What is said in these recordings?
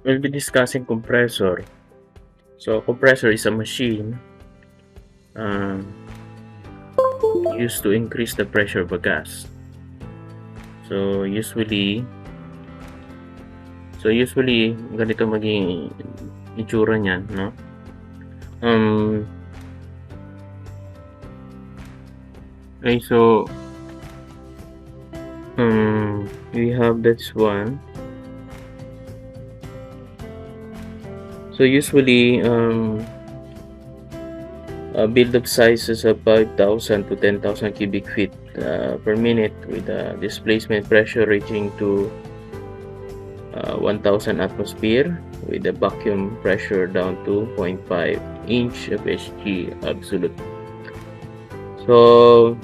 we'll be discussing compressor. So compressor is a machine used to increase the pressure of a gas. So usually ganito maging itsura niyan, no? Okay, so we have this one. So usually build-up sizes of 5,000 to 10,000 cubic feet per minute with a displacement pressure reaching to 1,000 atmosphere with a vacuum pressure down to 0.5 inch of Hg absolute. So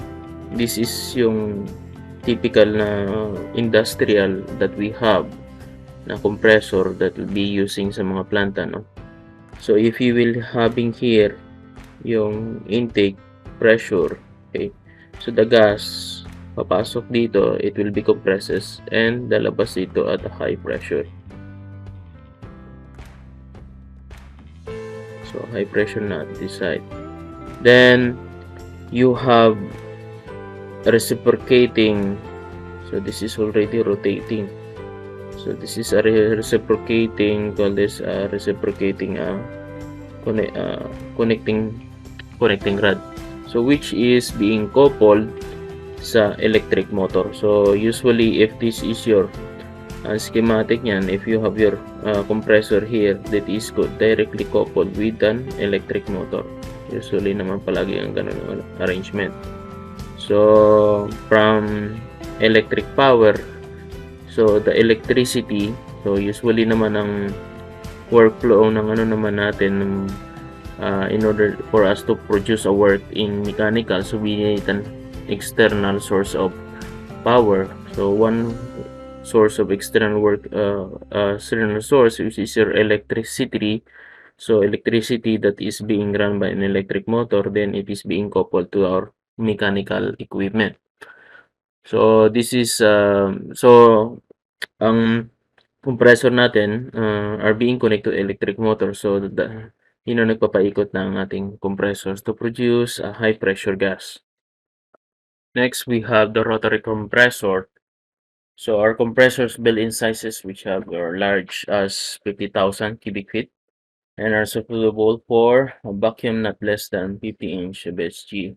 this is yung typical na industrial that we have na compressor that will be using sa mga planta, no? So if you will having here yung intake pressure, okay, so the gas papasok dito, it will be compresses and lalabas dito at a high pressure. So high pressure na at this side. Then you have reciprocating, so this is already rotating. So this is a reciprocating, call this reciprocating connecting rod. So which is being coupled sa electric motor. So usually if this is your schematic niyan, if you have your compressor here that is directly coupled with an electric motor. Usually naman palagi ang ganun arrangement. So from electric power, so the electricity, so usually naman ang workflow ng naman natin in order for us to produce a work in mechanical, so we need an external source of power. So one source of external source which is your electricity. So electricity that is being run by an electric motor, then it is being coupled to our mechanical equipment. So this is so ang compressor natin are being connected to electric motor, so nagpapaikot ng ating compressors to produce a high pressure gas. Next, we have the rotary compressor. So our compressors built in sizes which are large as 50,000 cubic feet and are suitable for a vacuum not less than 50 inch of Hg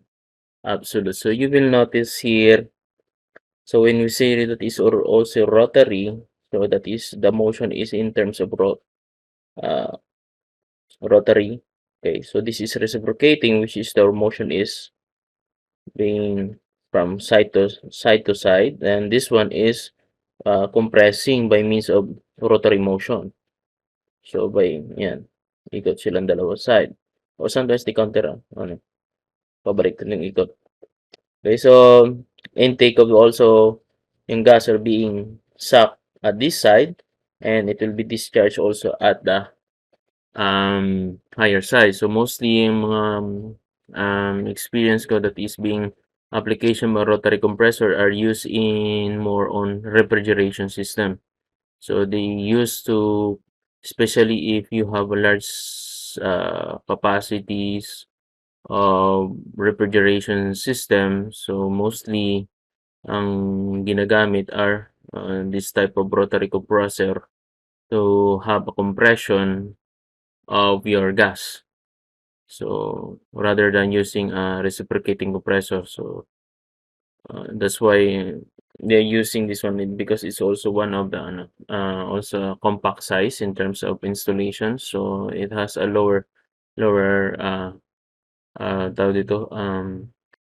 absolute. So you will notice here, so when we say that is also rotary, so that is the motion is in terms of rotary. Okay, so this is reciprocating, which is the motion is being from side to side, and this one is compressing by means of rotary motion. So by yan, ikot silang dalawa side. O sometimes the counter, pabalik ng ikot. Okay, so intake of also yung gas are being sucked at this side and it will be discharged also at the higher side. So mostly yung mga experience ko that is being application by rotary compressor are used in more on refrigeration system. So they used to, especially if you have a large capacities of refrigeration system, so mostly ang ginagamit are this type of rotary compressor to have a compression of your gas. So rather than using a reciprocating compressor, so that's why they're using this one because it's also one of the also compact size in terms of installation. So it has a lower tawag dito,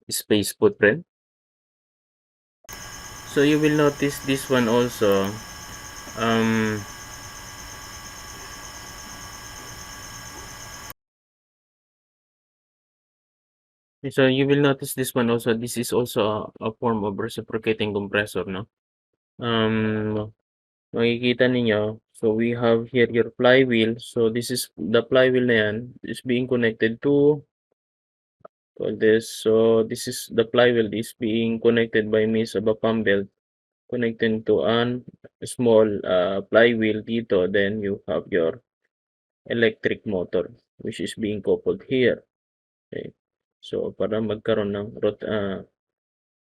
space footprint. So you will notice this one also so you will notice this one also, this is also a form of reciprocating compressor, no? Makikita ninyo, so we have here your flywheel. So this is the flywheel na yan is being connected to this. So this is the flywheel is being connected by means of a pump belt connecting to an small flywheel dito, then you have your electric motor which is being coupled here. Okay. So para magkaroon ng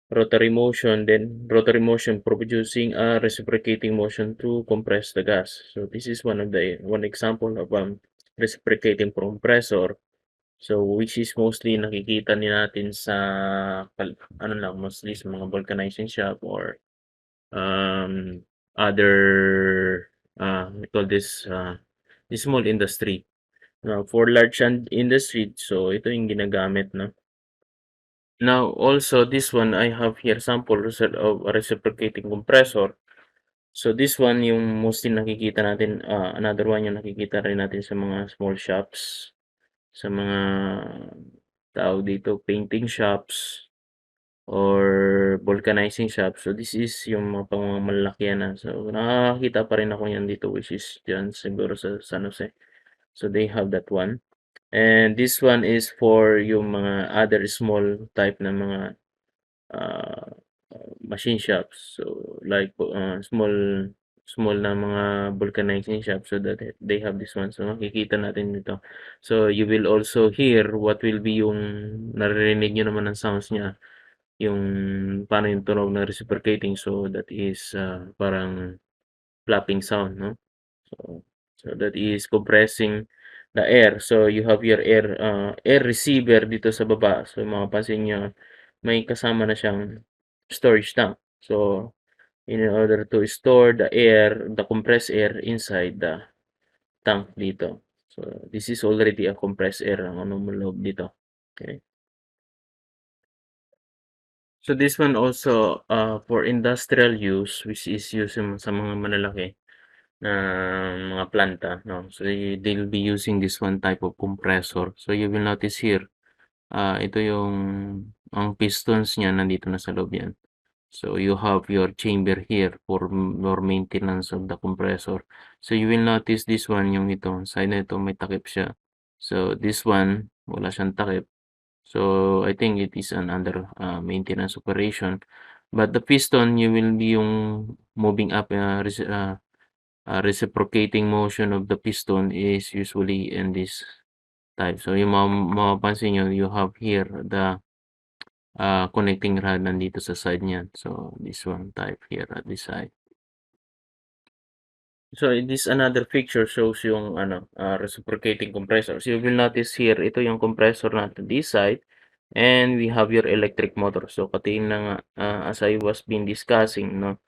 rotary motion, then rotary motion producing a reciprocating motion to compress the gas. So this is one example of reciprocating compressor. So which is mostly nakikita ni natin sa mostly sa mga vulcanizing shop or other we call this small industry. Now for large industry, so ito yung ginagamit, no. Now also this one I have here sample result of a reciprocating compressor. So this one yung mostly nakikita natin, another one yung nakikita rin natin sa mga small shops, sa mga tawag dito painting shops or vulcanizing shops. So this is yung mga pangmamalakyan na. So nakakakita pa rin ako yan dito which is dyan siguro sa San Jose. So they have that one. And this one is for yung mga other small type na mga uh, machine shops. So like small na mga vulcanizing shops, so that they have this one. So makikita natin dito. So you will also hear what will be yung naririnig nyo naman ng sounds niya. Yung paano yung tunog ng reciprocating. So that is parang flapping sound, no? So that is compressing the air. So you have your air receiver dito sa baba. So mapapansin nyo, may kasama na siyang storage tank. So in order to store the air, the compressed air inside the tank dito. So this is already a compressed air ang ano mo loob dito. Okay. So this one also for industrial use, which is used sa mga malalaki na mga planta, no? So they'll be using this one type of compressor. So you will notice here, ito yung ang pistons niya nandito na sa loob yan. So you have your chamber here for your maintenance of the compressor. So you will notice this one, yung ito, side na ito may takip siya. So this one, wala siyang takip. So I think it is an under maintenance operation. But the piston, you will be yung moving up reciprocating motion of the piston is usually in this type. So yung mapapansin nyo, you have here the connecting rod nandito sa side niyan. So this one type here at this side. So this another picture shows yung reciprocating compressor. So you will notice here, ito yung compressor natin this side, and we have your electric motor. So katiin na nga, as I was been discussing, no.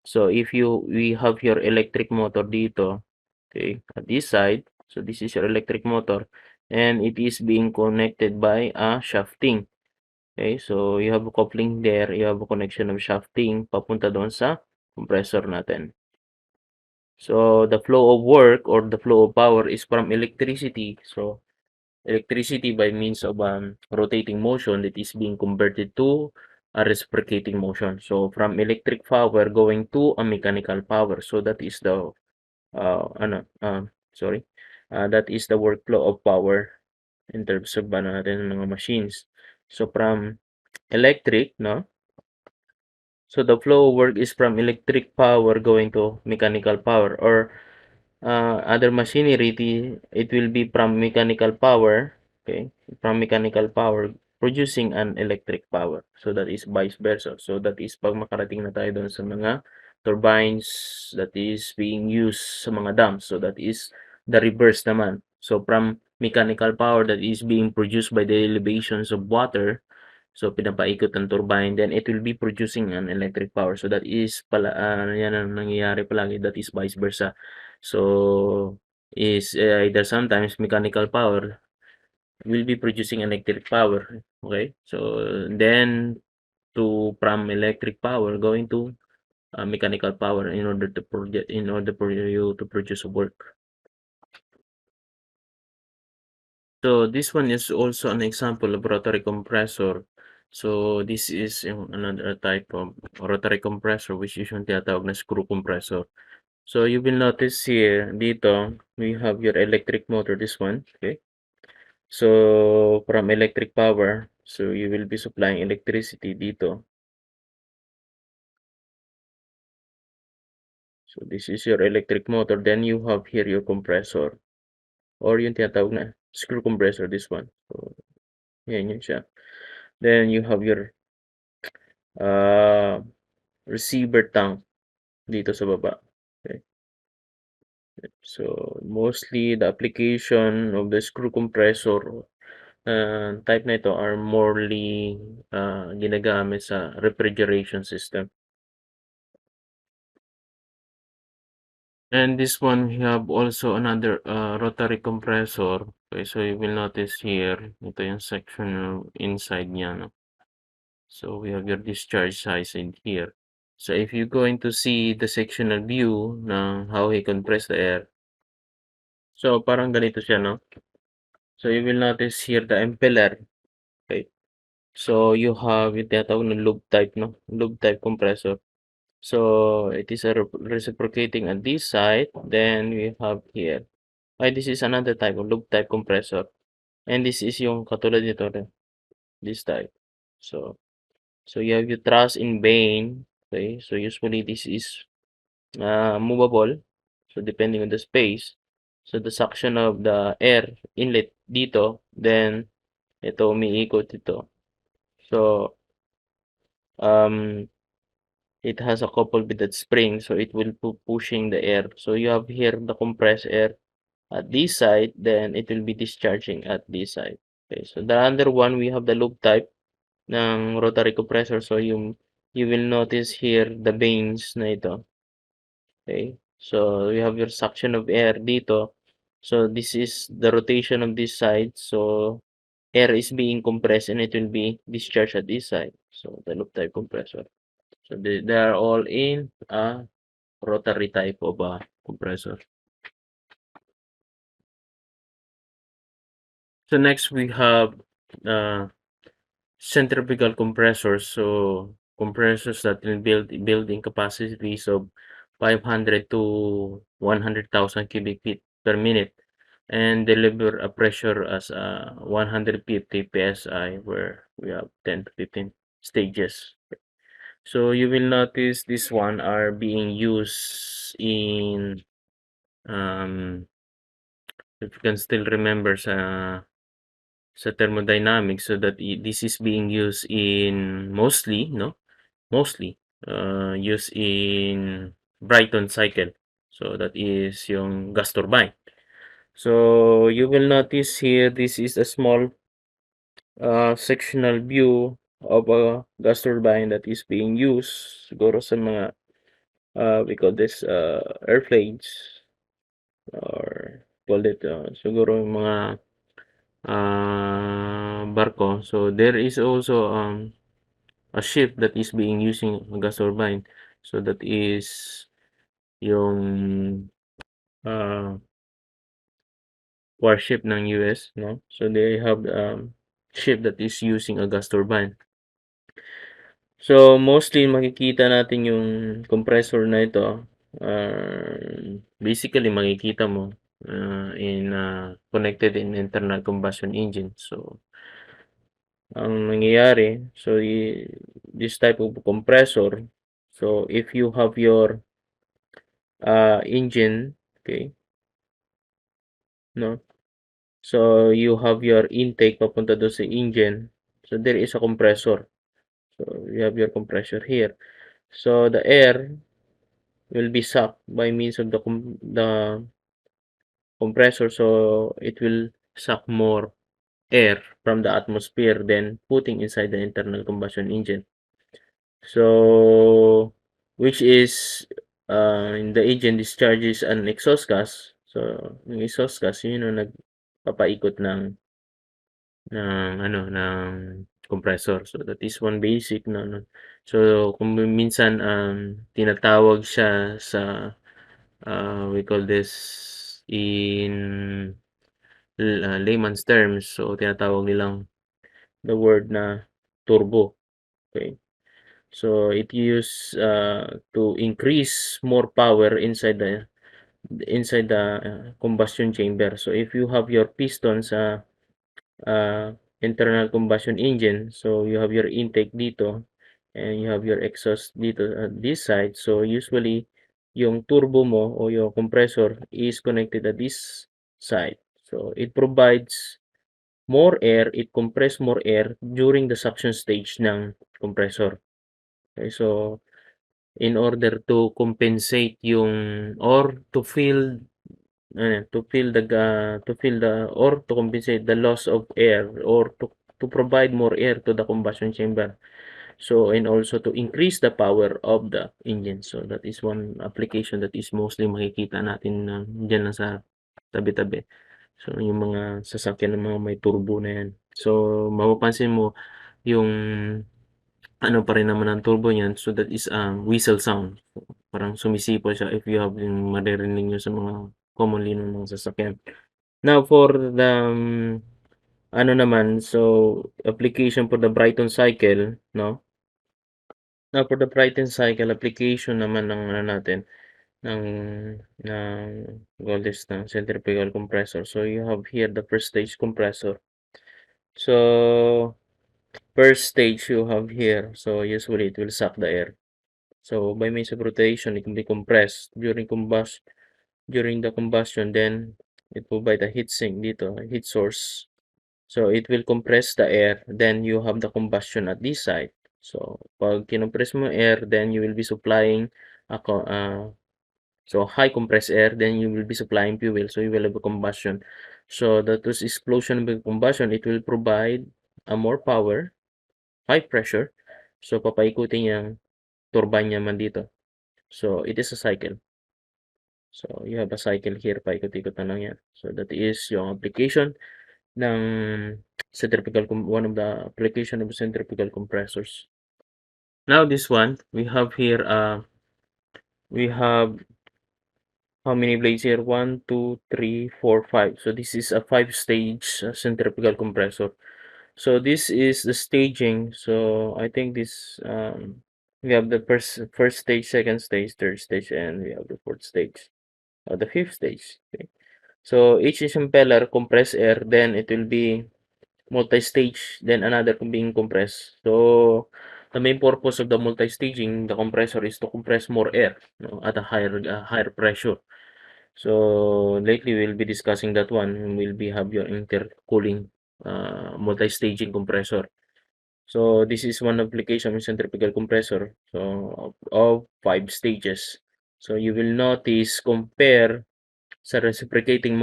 So if we have your electric motor dito, okay, at this side. So this is your electric motor, and it is being connected by a shafting. Okay, so you have a coupling there, you have a connection of shafting papunta doon sa compressor natin. So the flow of work or the flow of power is from electricity. So electricity by means of rotating motion that is being converted to a reciprocating motion. So from electric power going to a mechanical power. So that is the that is the workflow of power in terms of natin mga machines. So from electric, no? So the flow of work is from electric power going to mechanical power, or other machinery, it will be from mechanical power, okay, from mechanical power producing an electric power. So that is vice versa. So that is pag makarating na tayo doon sa mga turbines that is being used sa mga dams. So that is the reverse naman. So from mechanical power that is being produced by the elevations of water, so pinapaikot ang turbine, then it will be producing an electric power. So that is pala yan ang nangyayari palagi, that is vice versa. So is either sometimes mechanical power will be producing electric power. Okay, so then from electric power going to mechanical power in order for you to produce work. So this one is also an example of rotary compressor. So this is another type of rotary compressor, which is yung tinatawag na screw compressor. So you will notice here dito we have your electric motor, this one, okay. So from electric power, so you will be supplying electricity dito. So this is your electric motor. Then you have here your compressor or yung tinatawag na screw compressor, this one. So yan yun siya. Then you have your receiver tank dito sa baba. Okay. So mostly the application of the screw compressor type na ito are morely ginagamit sa refrigeration system. And this one we have also another rotary compressor. Okay, so you will notice here, ito yung section inside niya, no? So we have your discharge size in here. So if you're going to see the sectional view ng how he compress the air, so parang ganito siya, no? So you will notice here the impeller. Okay. So you have yung tinatawag na loop type, no? Loop type compressor. So it is a reciprocating at this side. Then we have here. This is another type of loop type compressor. And this is yung katulad nito, this type. So you have your truss in vane. Okay. So usually this is movable. So depending on the space. So the suction of the air inlet dito, then ito umiikot ito. So it has a couple with that spring, so it will pushing the air. So you have here the compressed air at this side, then it will be discharging at this side. Okay, so the other one we have the loop type ng rotary compressor. So you will notice here the vanes na ito. Okay, so you have your suction of air dito. So this is the rotation of this side. So air is being compressed and it will be discharged at this side. So the loop type compressor. So they are all in a rotary type of compressor. So next we have centrifugal compressors. So compressors that will build in capacities of 500 to 100,000 cubic feet per minute and deliver a pressure as 150 psi, where we have 10 to 15 stages. So you will notice this one are being used in if you can still remember sa thermodynamics, so that this is being used in mostly used in Brighton cycle. So that is yung gas turbine. So you will notice here this is a small sectional view of a gas turbine that is being used siguro sa mga we call this airplanes, or call it siguro yung mga barko. So there is also a ship that is being using a gas turbine. So that is yung warship ng US, no? So they have ship that is using a gas turbine. So mostly makikita natin yung compressor na ito. Basically makikita mo in connected in internal combustion engine. So ang nangyayari, so this type of compressor, so if you have your engine, okay, no, so you have your intake papunta doon sa engine, so there is a compressor. So you have your compressor here. So the air will be sucked by means of the compressor, so it will suck more air from the atmosphere than putting inside the internal combustion engine. So which is in the engine discharges an exhaust gas. So yung exhaust gas yun yung nagpapaikot ng compressor. So that is one basic na. So kung minsan tinatawag siya sa we call this in layman's terms, so tinatawag nilang the word na turbo. Okay, so it used to increase more power inside the combustion chamber. So if you have your piston sa internal combustion engine, so you have your intake dito and you have your exhaust dito at this side. So usually yung turbo mo o yung compressor is connected at this side. So it provides more air, it compress more air during the suction stage ng compressor. Okay, so in order to compensate yung or to fill the or to compensate the loss of air or to provide more air to the combustion chamber. So and also to increase the power of the engine. So that is one application that is mostly makikita natin na diyan lang sa tabi-tabi. So yung mga sasakyan ng mga may turbo na yan. So mapapansin mo yung ano pa rin naman ang turbo niyan, so that is whistle sound. So, parang sumisipo siya if you have yung maririnig nyo sa mga commonly ng mga sasakyan. Now for the ano naman, so application for the Brighton cycle, no? Now for the Brighton cycle application naman ng ano natin ng ng Goldest ng centrifugal compressor. So you have here the first stage compressor. So first stage you have here. So usually it will suck the air. So by means of rotation, it will be compressed during the combustion. Then it provide a heat sink dito, a heat source. So it will compress the air. Then you have the combustion at this side. So pag kinompress mo air, then you will be supplying so high compressed air. Then you will be supplying fuel. So you will have a combustion. So that was explosion of combustion. It will provide a more power, high pressure. So papaikutin yung turbine naman dito. So it is a cycle. So you have a cycle here, paikot-ikot na lang yan. So that is yung application ng one of the application of centrifugal compressors. Now this one, we have here, we have how many blades here? 1, 2, 3, 4, 5. So this is a 5-stage centrifugal compressor. So this is the staging. So I think this, we have the first stage, second stage, third stage, and we have the fourth stage, the fifth stage. Okay. So each is impeller compress air, then it will be multi-stage, then another being compressed. So the main purpose of the multi-staging, the compressor, is to compress more air, at a higher pressure. So lately we'll be discussing that one, and we'll be have your intercooling multi-staging compressor. So this is one application of centrifugal compressor, so of 5 stages. So you will notice compare sa reciprocating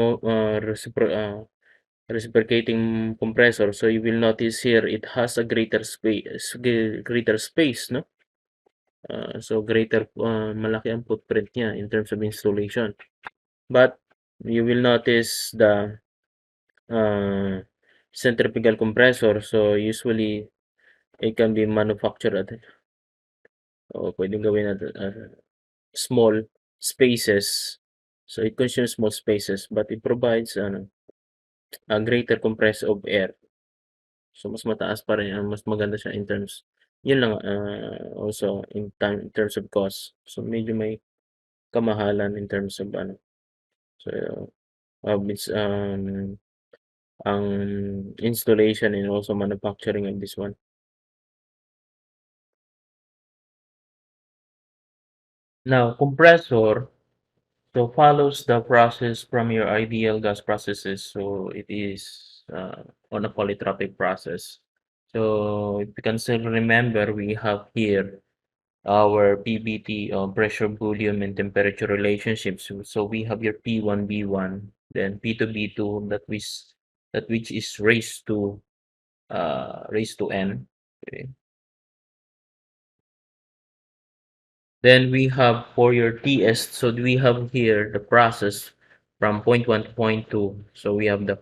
compressor. So you will notice here it has a greater space, no? So malaki ang footprint niya in terms of installation. But you will notice the centrifugal compressor. So usually it can be manufactured at pwedeng gawin at small spaces. So it consumes small spaces, but it provides a greater compress of air. So mas mataas pa rin, mas maganda siya in terms, yun lang, also in terms of cost. So medyo may kamahalan in terms of so it's ang installation and also manufacturing of this one. Now compressor, so follows the process from your ideal gas processes. So it is on a polytropic process. So if you can still remember, we have here our PBT, pressure, volume, and temperature relationships. So we have your P1, B1, then P2, B2, which is raised to N. Okay. Then we have for your TS, so we have here the process from point 1 to point 2. So we have the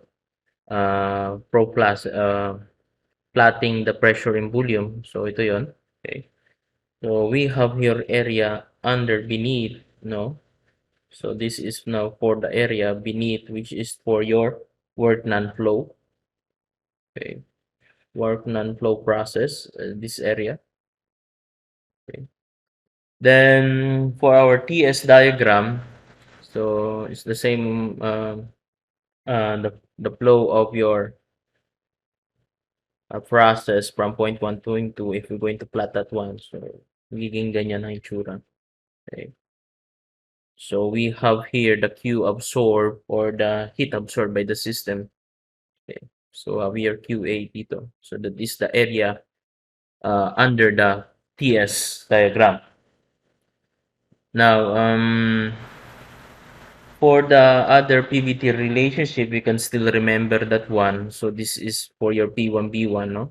plotting the pressure and volume. So ito yon. Okay. So we have here area under beneath, no? So this is now for the area beneath, which is for your work non-flow. Okay. Work non-flow process, this area. Okay. Then for our TS diagram, so it's the same, the flow of your process from point 1 to point 2. If we're going to plot that one, so magiging ganyan ang itsura. Okay. So we have here the Q absorbed or the heat absorbed by the system. Okay. So we are QA dito. So that is the area under the TS diagram. Now, for the other PVT relationship, you can still remember that one. So this is for your P1, B1, no?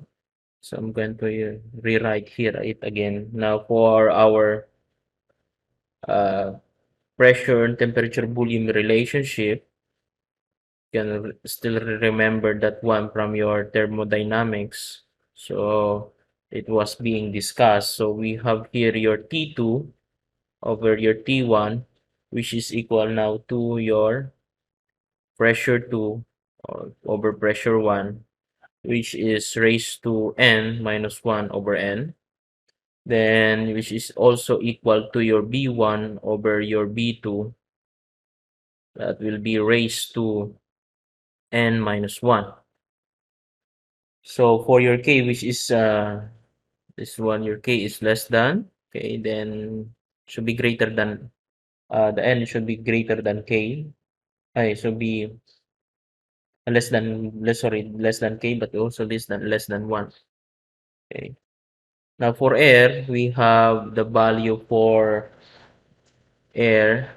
So I'm going to rewrite here it again. Now for our uh, pressure and temperature volume relationship, you can still remember that one from your thermodynamics. So it was being discussed. So we have here your T2 over your T1, which is equal now to your pressure 2 over pressure 1, which is raised to n minus 1 over n. Then which is also equal to your B1 over your B2, that will be raised to n minus 1. So for your K, which is this one, your K is less than, okay, then should be greater than, the n should be greater than K. Ay, should be less than K, but also less than 1. Okay. Now for air, we have the value for air,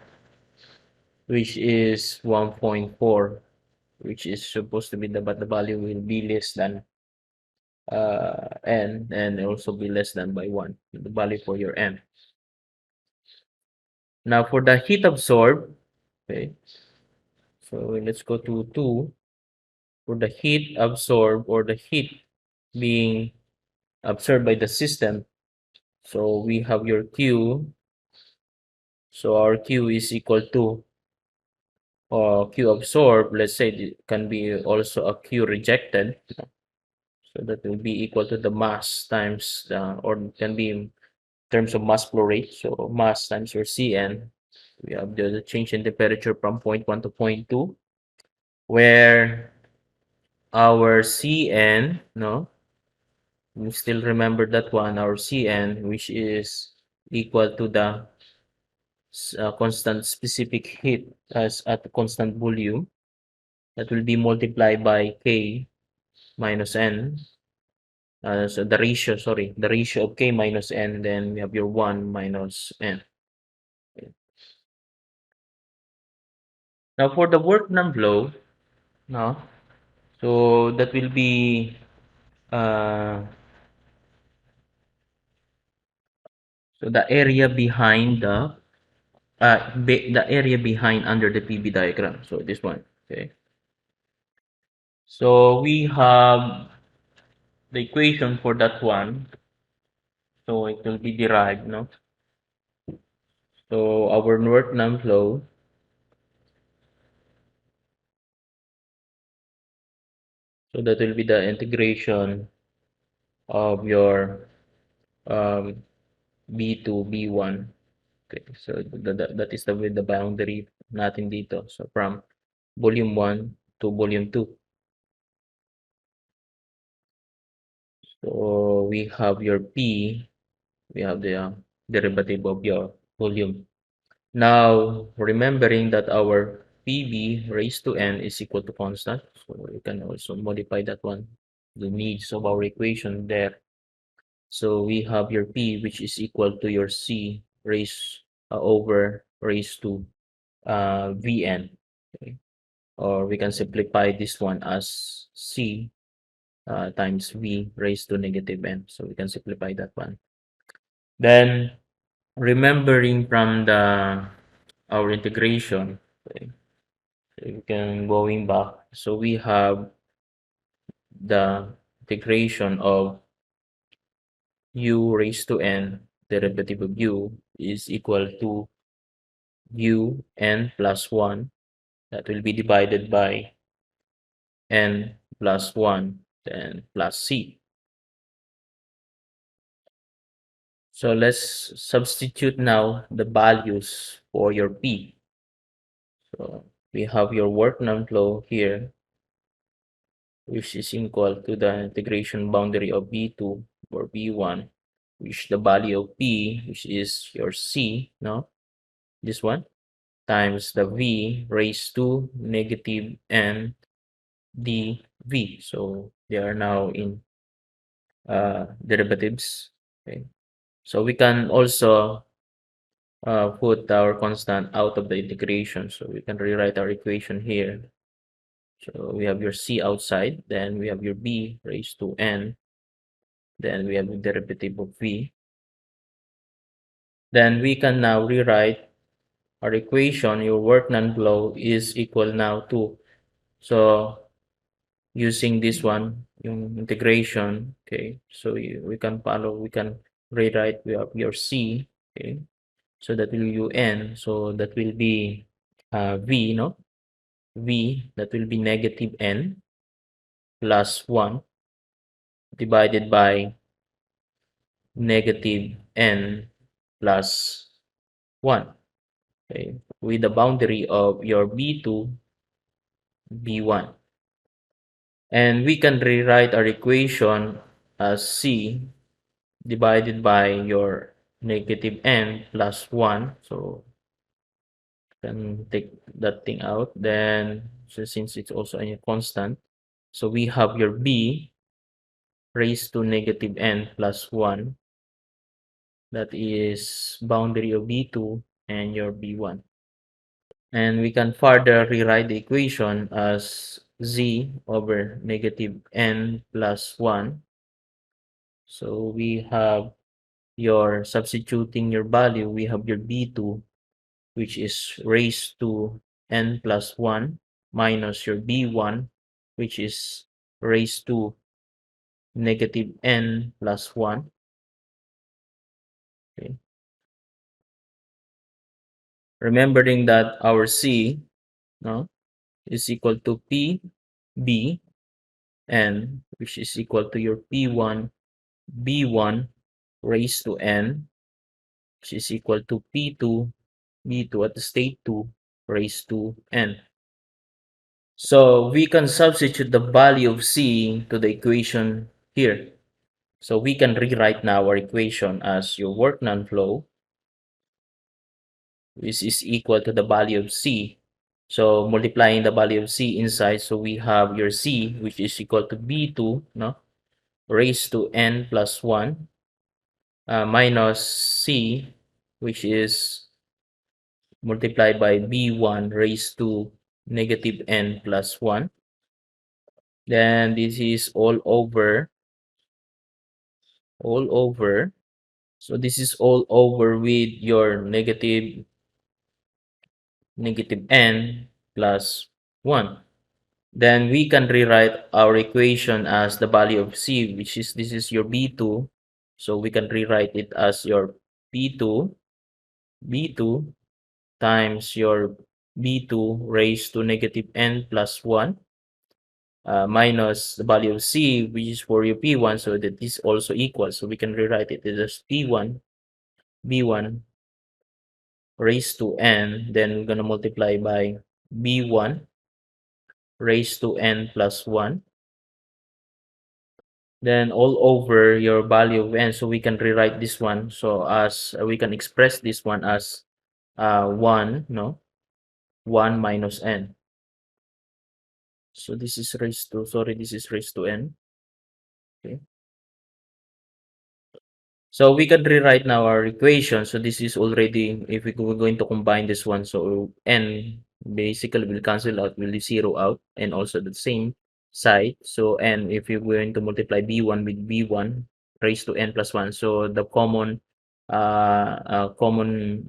which is 1.4, which is supposed to be but the value will be less than n, and also be less than by 1, the value for your n. Now for the heat absorbed, okay, so let's go to 2. For the heat absorbed or the heat being absorbed by the system, so we have your Q. So our Q is equal to Q absorbed. Let's say it can be also a Q rejected. So that will be equal to the mass times or can be in terms of mass flow rate. So mass times your Cn. We have the change in temperature from point 1 to point 2, where our Cn, no, we still remember that one, our Cn, which is equal to the constant specific heat as at constant volume, that will be multiplied by K minus N. So the ratio, sorry, the ratio of K minus N, then we have your 1 minus N. Okay. Now for the work done flow, no, so that will be so the area behind the area behind under the PV diagram. So this one, okay. So we have the equation for that one. So it will be derived, no? So our work done flow, so that will be the integration of your um, B2, B1. Okay, so that is with the boundary natin dito. So from volume 1 to volume 2. So we have your P, we have the derivative of your volume. Now, remembering that our PV raised to n is equal to constant, so you can also modify that one, the needs of our equation there. So we have your P, which is equal to your C raised over raised to Vn. Okay. Or we can simplify this one as C times V raised to negative n. So we can simplify that one. Then remembering from the our integration, okay, so we can going back. So we have the integration of u raised to n, derivative of u is equal to u n plus 1, that will be divided by n plus 1 then plus c. So let's substitute now the values for your P. So we have your work done flow here, which is equal to the integration boundary of B2 or B1, which the value of P, which is your C, no? This one. times the V raised to negative N dV. So they are now in derivatives. Okay. So we can also put our constant out of the integration. So we can rewrite our equation here. So we have your C outside, then we have your B raised to N, then we have the derivative of V. Then we can now rewrite our equation. Your work non-flow is equal now to, so using this one, yung integration, okay, so we can rewrite, we have your C, okay, so that will UN, so that will be V, no? V, that will be negative N plus 1 divided by negative N plus 1, okay, with the boundary of your B2, B1. And we can rewrite our equation as C divided by your negative N plus 1. So can take that thing out. Then, so since it's also a constant, so we have your B raised to negative N plus 1. That is boundary of B2 and your B1. And we can further rewrite the equation as Z over negative N plus 1. So we have your substituting your value, we have your B2, which is raised to N plus 1 minus your B1, which is raised to negative N plus 1. Okay. Remembering that our C, no, is equal to P B N, which is equal to your P1 B1 raised to N, which is equal to P2 B2 at the state 2 raised to N. So we can substitute the value of C to the equation here. So we can rewrite now our equation as your work non-flow, which is equal to the value of C. So multiplying the value of C inside, so we have your C, which is equal to B2, no, raised to N plus 1, minus C, which is multiplied by B1 raised to negative N plus 1. Then this is all over. So this is all over with your negative N plus 1. Then we can rewrite our equation as the value of C, which is, this is your B2. So we can rewrite it as your B2 times your B2 raised to negative N plus 1, minus the value of C, which is for your P1, so that this also equals. So we can rewrite it as P1 B1 raised to N, then we're going to multiply by B1 raised to N plus 1. Then all over your value of N, so we can rewrite this one. So as we can express this one as 1, no? 1 minus N. So this is raised to, this is raised to N. Okay. So we can rewrite now our equation. So this is already, if we're going to combine this one, so N basically will cancel out, will zero out, and also the same side. So N, if you're going to multiply B1 with B1 raised to N plus 1, so the common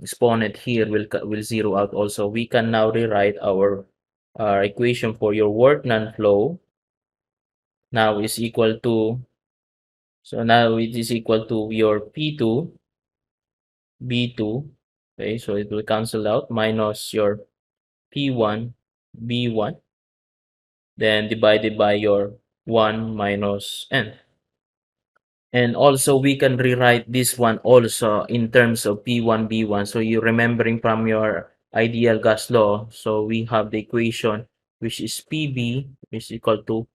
exponent here will zero out also. We can now rewrite our equation for your work non-flow now is equal to, so now it is equal to your P2 B2, okay, so it will cancel out, minus your P1 B1, then divided by your 1 minus N. And also we can rewrite this one also in terms of P1 B1. So you're remembering from your ideal gas law, so we have the equation which is PB is equal to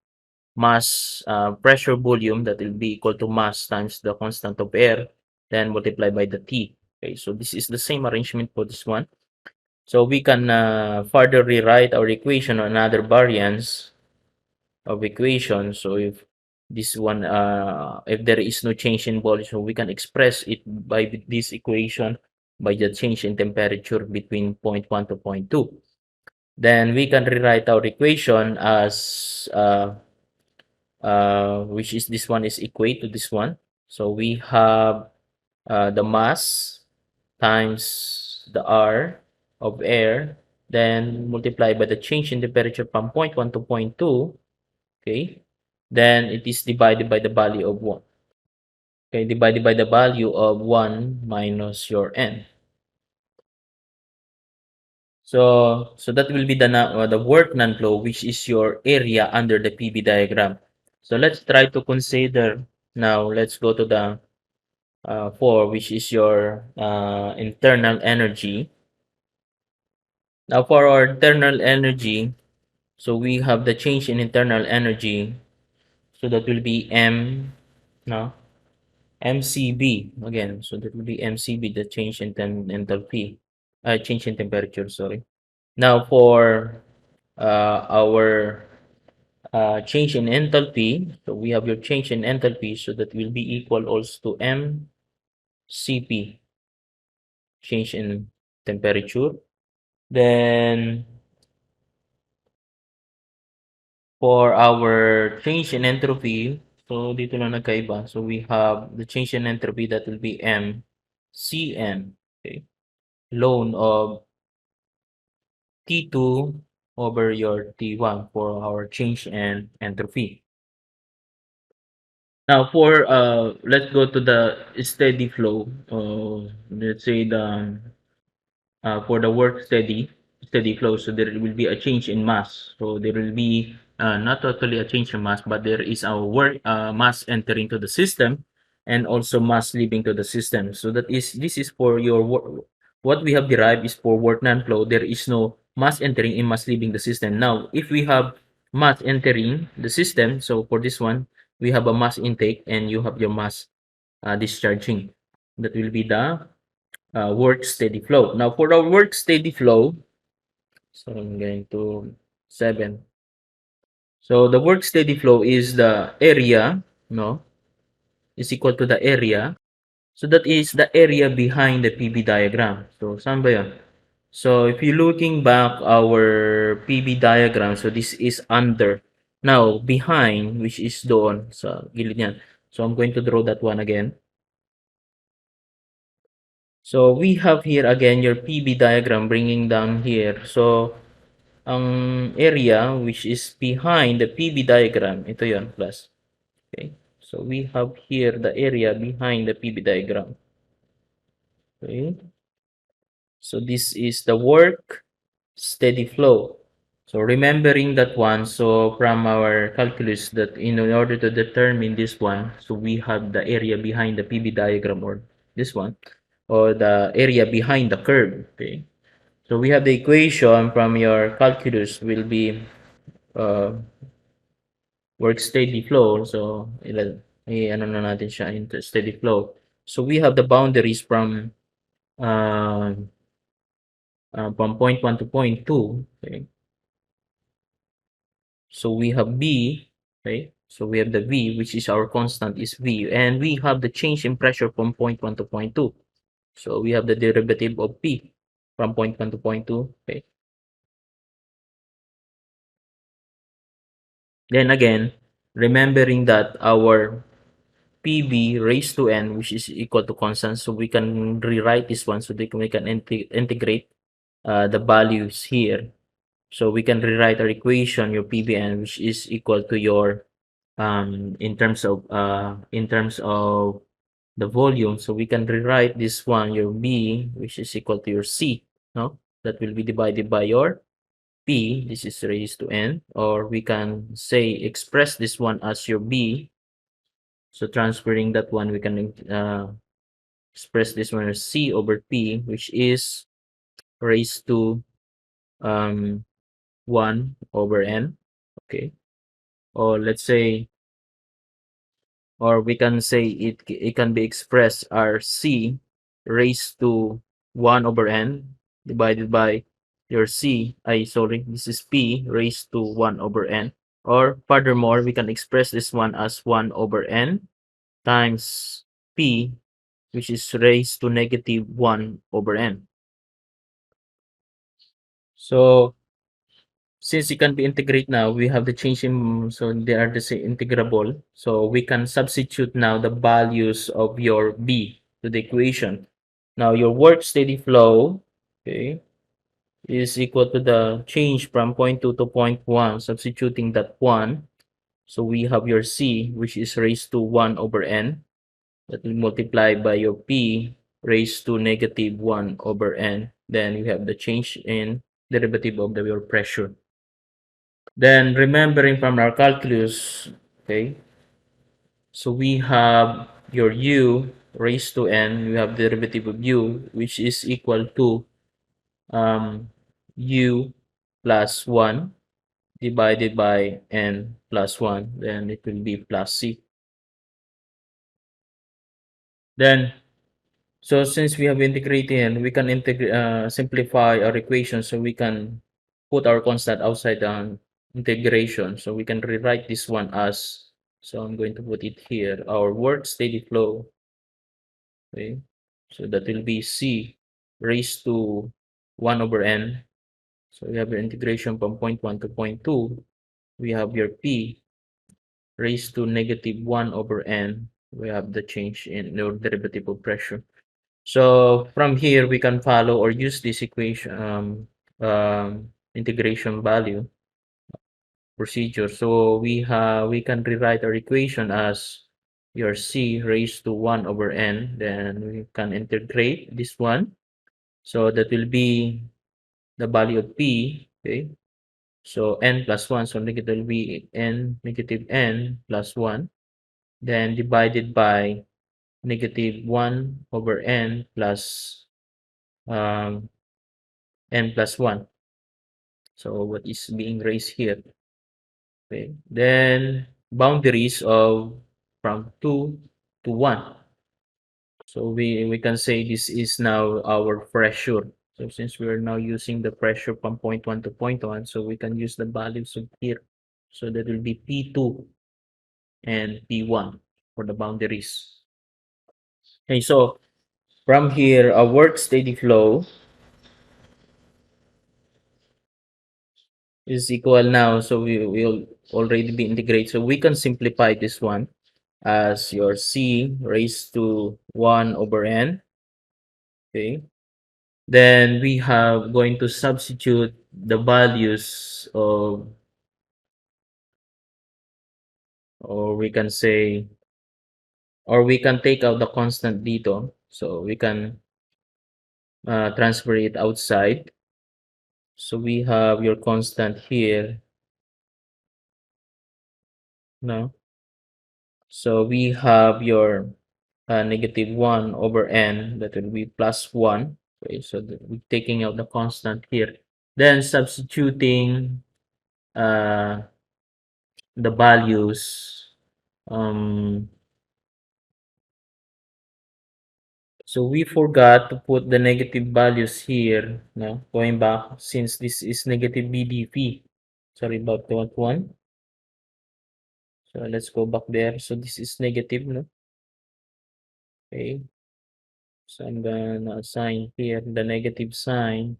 mass, pressure volume, that will be equal to mass times the constant of air, then multiplied by the T. Okay, so this is the same arrangement for this one. So we can further rewrite our equation on another variance of equation. So if this one, if there is no change in volume, so we can express it by this equation by the change in temperature between point 1 to point 2. Then we can rewrite our equation as which is this one is equate to this one. So we have the mass times the R of air, then multiply by the change in temperature from point 1 to point 2. Okay, then it is divided by the value of 1. Okay, divided by the value of 1 minus your n. So that will be the work non-flow, which is your area under the PV diagram. So let's try to consider now. Let's go to the 4, which is your internal energy. Now for our internal energy, so we have the change in internal energy. So that will be M, no, MCB again. So that will be MCB, the change in enthalpy, change in temperature. Sorry. Now for our change in enthalpy, so we have your change in enthalpy, so that will be equal also to MCP, change in temperature. Then for our change in entropy, so dito na nagkaiba. So we have the change in entropy, that will be MCM, okay, ln of T2 over your T1 for our change in entropy. Now for let's go to the steady flow. Let's say the for the work steady flow, so there will be a change in mass. So there will be not totally a change in mass, but there is a work mass entering to the system and also mass leaving to the system. So this is for your work. What we have derived is for work non-flow. There is no mass entering and mass leaving the system. Now if we have mass entering the system, so for this one we have a mass intake and you have your mass discharging. That will be the work steady flow. Now for our work steady flow, so I'm going to 7. So the work steady flow is the area, no, is equal to the area. So that is the area behind the PV diagram. So saan ba yun? So if you're looking back our PV diagram, so this is under. Now behind, which is doon sa gilid niyan. So I'm going to draw that one again. So we have here again your PV diagram bringing down here. So ang area which is behind the PV diagram, ito yon plus. Okay. So we have here the area behind the PV diagram. Okay. So this is the work steady flow. So remembering that one, so from our calculus that in order to determine this one, so we have the area behind the PV diagram, or this one, or the area behind the curve. Okay. So we have the equation from your calculus will be work steady flow. So ano na natin siya into steady flow. So we have the boundaries from point 1 to point 2. Okay. So we have B, okay? So we have the V, which is our constant is V, and we have the change in pressure from point 1 to point 2. So we have the derivative of P from point 1 to point 2, okay? Then again, remembering that our PV raised to N, which is equal to constant, so we can rewrite this one so that we can integrate the values here. So we can rewrite our equation, your PVN, which is equal to your in terms of the volume. So we can rewrite this one, your B, which is equal to your C, no? That will be divided by your P, this is raised to N, or we can say express this one as your B. So transferring that one, we can express this one as C over P, which is raised to 1 over N, okay? Or let's say, or we can say it can be expressed as C raised to 1 over N divided by your this is P raised to 1 over N. Or furthermore, we can express this one as 1 over N times P, which is raised to negative 1 over N. So, since you can be integrate now, we have the change in, so they are the same integrable. So we can substitute now the values of your B to the equation. Now your work steady flow, okay, is equal to the change from point 2 to point 1, substituting that 1. So we have your C, which is raised to 1 over N. That will multiply by your P raised to negative 1 over N. Then we have the change in derivative of your pressure. Then remembering from our calculus, okay, so we have your U raised to N, we have derivative of U, which is equal to U plus 1 divided by N plus 1, then it will be plus C. Then, so since we have integrated, we can simplify our equation, so we can put our constant outside the integration. So we can rewrite this one as, so I'm going to put it here, our work steady flow. Okay, so that will be C raised to 1 over N. So we have your integration from point 1 to point 2. We have your P raised to negative 1 over N. We have the change in your derivative of pressure. So from here, we can follow or use this equation, integration value procedure. So we can rewrite our equation as your C raised to 1 over N. Then we can integrate this one. So that will be the value of P. Okay. So N plus 1. So negative will be negative N plus 1. Then divided by negative 1 over N plus um, N plus 1. So what is being raised here? Okay. Then boundaries of from 2 to 1. So we can say this is now our pressure. So since we are now using the pressure from point 1 to point 1, so we can use the values of here. So that will be P2 and P1 for the boundaries. Okay, so from here, a work steady flow is equal now. So we will already be integrated. So we can simplify this one as your C raised to 1 over N. Okay. Then we have going to substitute the values of, or we can say, or we can take out the constant dito. So we can transfer it outside. So we have your constant here. No. So we have your negative 1 over N, that will be plus 1. Okay, so we're taking out the constant here. Then substituting the values. So we forgot to put the negative values here. No, going back, since this is negative BDP. Sorry about that one. So let's go back there. So this is negative, no? Okay. So I'm gonna assign here the negative sign.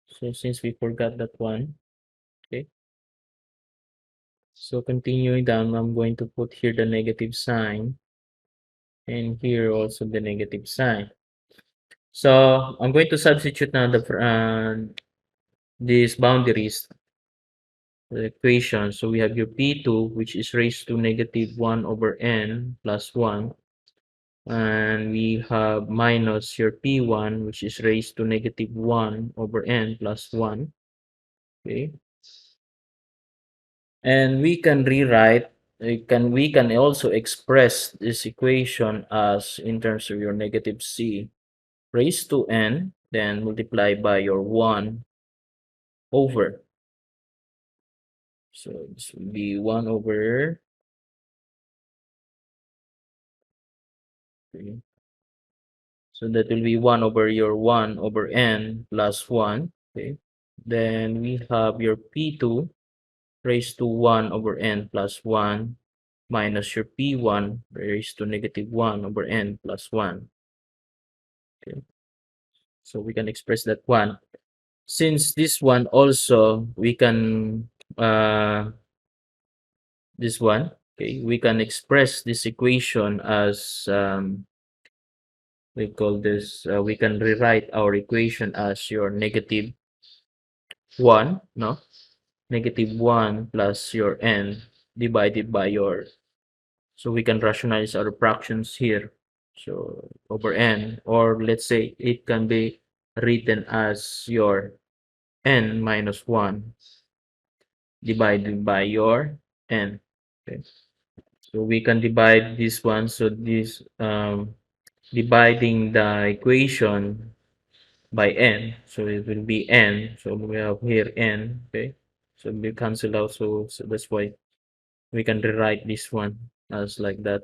So since we forgot that one, okay. So continuing down, I'm going to put here the negative sign, and here also the negative sign. So I'm going to substitute now these boundaries, the equation. So we have your P2, which is raised to negative 1 over N plus 1. And we have minus your P1, which is raised to negative 1 over N plus 1. Okay. And we can rewrite, we can also express this equation as in terms of your negative C raised to N, then multiply by your 1 over. So this will be 1 over, okay. So that will be 1 over your 1 over N plus 1. Okay. Then we have your P2 raised to 1 over n plus 1 minus your P1 raised to negative 1 over n plus 1. Okay. So we can express that one. Since this one also, we can, this one, okay, we can express this equation as, we call this, we can rewrite our equation as your negative 1, no? Negative 1 plus your n divided by your, so we can rationalize our fractions here. So over n, or let's say it can be written as your n minus 1 divided by your n. Okay. So we can divide this one. So this, dividing the equation by n, so it will be n. So we have here n. Okay. So we cancel out. So that's why we can rewrite this one as like that.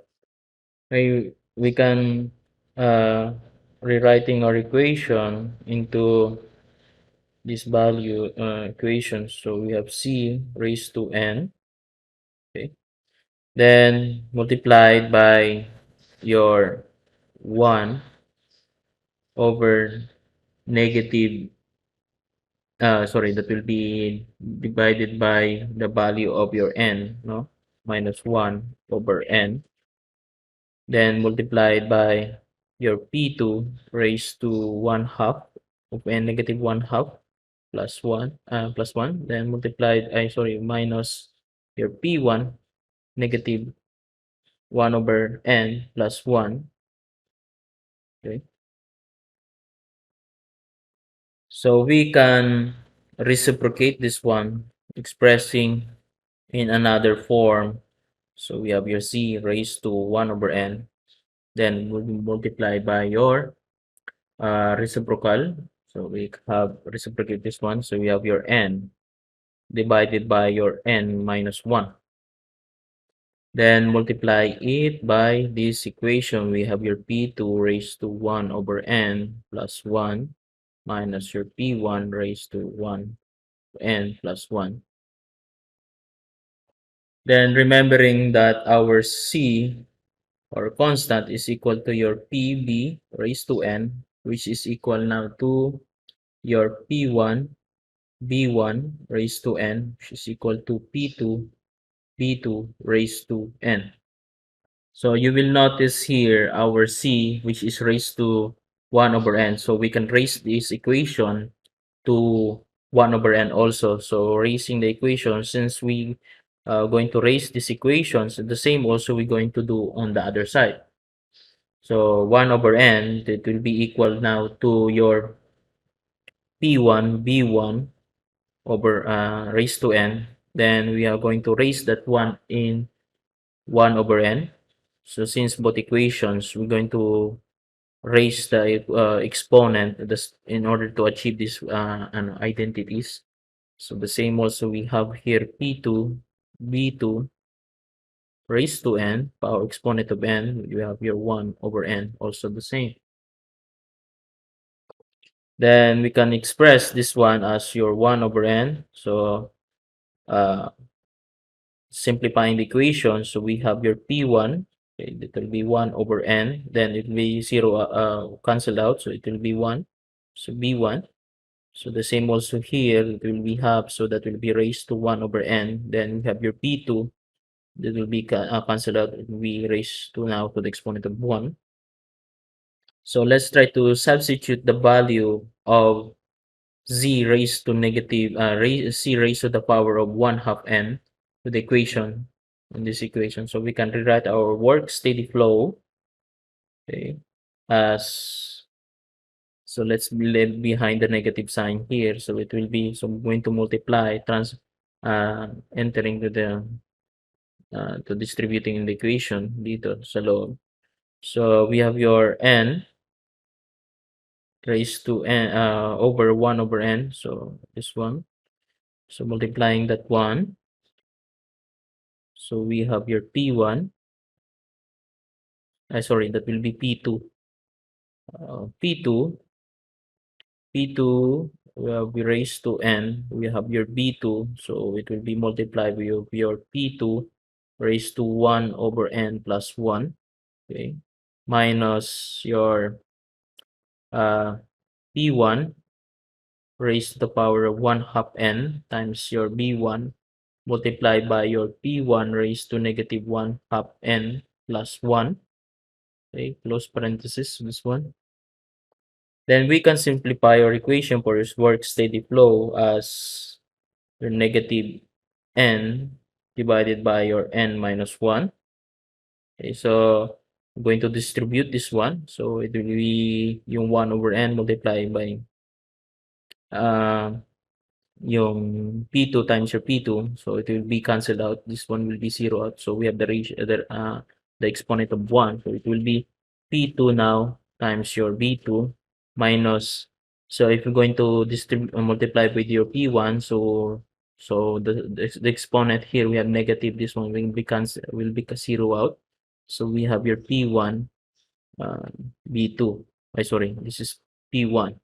We can, rewriting our equation into this value, equation. So we have c raised to n. Okay. Then multiplied by your 1 over negative, sorry, that will be divided by the value of your n, no? Minus 1 over n. Then multiplied by your P2 raised to 1 half of n negative 1 half plus 1, plus 1. Then multiplied, sorry, minus your P1 negative 1 over n plus 1. Okay. So we can reciprocate this one, expressing in another form. So we have your c raised to 1 over n. Then we'll multiply by your, reciprocal. So we have reciprocate this one. So we have your n divided by your n minus 1. Then multiply it by this equation. We have your P2 raised to 1 over n plus 1 minus your P1 raised to 1 n plus 1. Then remembering that our C or constant is equal to your PB raised to n, which is equal now to your P1 B1 raised to n, which is equal to P2 B2 raised to n. So you will notice here our C, which is raised to 1 over n. So we can raise this equation to 1 over n also. So raising the equation, since we are going to raise these equations, the same also we're going to do on the other side. So 1 over n, it will be equal now to your P1 B1 over, raised to n. Then we are going to raise that one in 1 over n. So since both equations, we're going to raise the, exponent this in order to achieve this, identities. So the same also we have here P2 B2 raised to n, power exponent of n, you have your 1 over n, also the same. Then we can express this one as your 1 over n. So, simplifying the equation, so we have your P1, okay, it will be 1 over n, then it will be 0, cancelled out, so it will be 1, so B1. So the same also here, it will be half, so that will be raised to 1 over n. Then we have your P2, that will be cancelled out, it will be raised to now to the exponent of 1. So let's try to substitute the value of z raised to negative, c raised to the power of 1 half n to the equation, in this equation. So we can rewrite our work steady flow, okay, as, so let's leave behind the negative sign here. So it will be, so I'm going to multiply, entering to the, to distributing in the equation dito sa loob. So we have your n raised to n, over 1 over n. So this one. So multiplying that one. So we have your P1. Sorry, that will be P2. P2 we raise to n, we have your B2, so it will be multiplied with your P2 raised to 1 over n plus 1, okay, minus your P1 raised to the power of 1 half n times your B1 multiplied by your P1 raised to negative 1 half n plus 1, okay, close parenthesis, this one. Then we can simplify our equation for this work steady flow as your negative n divided by your n minus 1. Okay, so I'm going to distribute this one. So it will be yung 1 over n multiplied by uh, yung P2 times your P2. So it will be cancelled out. This one will be 0 out. So we have the ratio, the exponent of 1. So it will be P2 now times your B2 minus, so if you're going to distribute multiply with your P1, so the exponent here we have negative, this one will be zero out. So we have your P1 B2. Sorry, this is P1.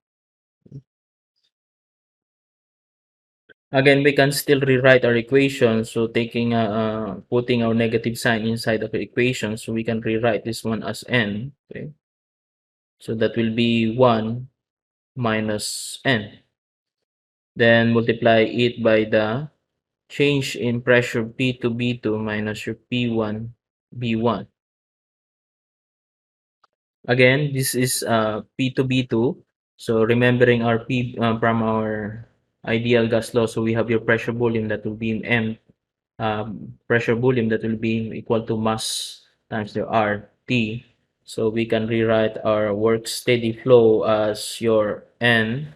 Again, we can still rewrite our equation. So taking putting our negative sign inside of the equation, so we can rewrite this one as n. Okay, so that will be 1 minus n. Then multiply it by the change in pressure P to B2 minus your P1 B1. Again, this is P to B2. So remembering our P from our ideal gas law, so we have your pressure volume that will be M, pressure volume that will be equal to mass times the RT. So we can rewrite our work steady flow as your N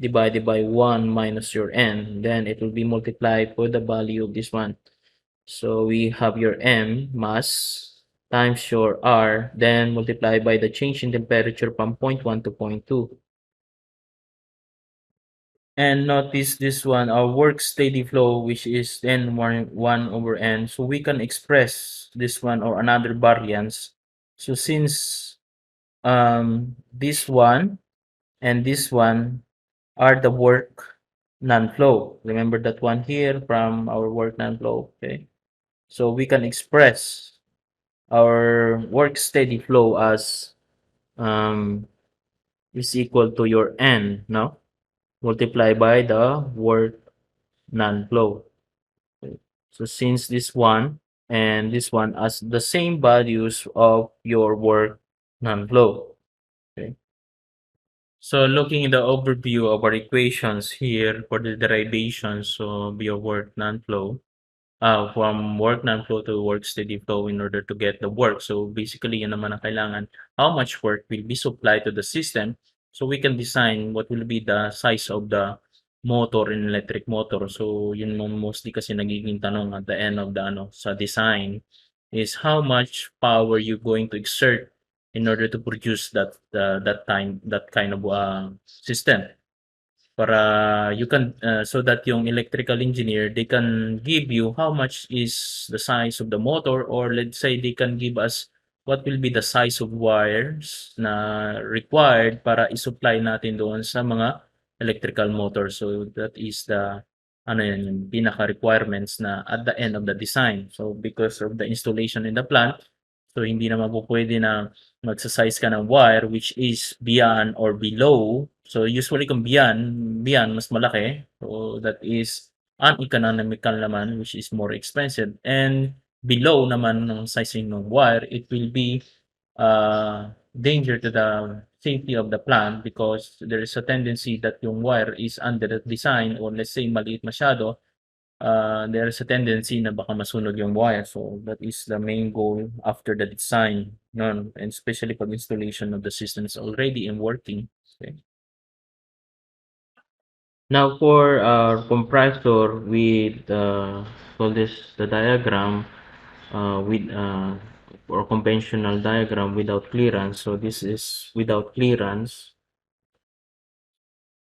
divided by 1 minus your N. Then it will be multiplied for the value of this one. So we have your M, mass, times your R, then multiply by the change in temperature from 0.1 to 0.2. And notice this one, our work steady flow, which is then 1 over n. So we can express this one or another variance. So since this one and this one are the work non-flow. Remember that one here from our work non-flow, okay? So we can express our work steady flow as is equal to your n, no? Multiply by the work non-flow. Okay. So since this one and this one as the same values of your work non-flow. Okay. So looking in the overview of our equations here for the derivations of your work non-flow, from work non-flow to work steady flow in order to get the work. So basically, yan naman ang kailangan. How much work will be supplied to the system so we can design what will be the size of the motor in electric motor. So yun mostly kasi nagiging tanong at the end of the sa design is how much power you going to exert in order to produce that kind of system. Para you can so that yung electrical engineer, they can give you how much is the size of the motor, or let's say they can give us what will be the size of wires na required para i-supply natin doon sa mga electrical motor. So that is the yan, yung pinaka-requirements na at the end of the design. So because of the installation in the plant, so hindi naman po pwede na magsa-size ka ng wire which is beyond or below. So usually kung beyond mas malaki. So that is uneconomical naman, which is more expensive. And below naman ng sizing ng wire, it will be danger to the safety of the plant because there is a tendency that yung wire is under the design, or let's say maliit masyado, there is a tendency na baka masunog yung wire. So that is the main goal after the design, no? And especially pag installation of the system is already in working. Okay. Now for our compressor with call this the diagram with or conventional diagram without clearance. So this is without clearance.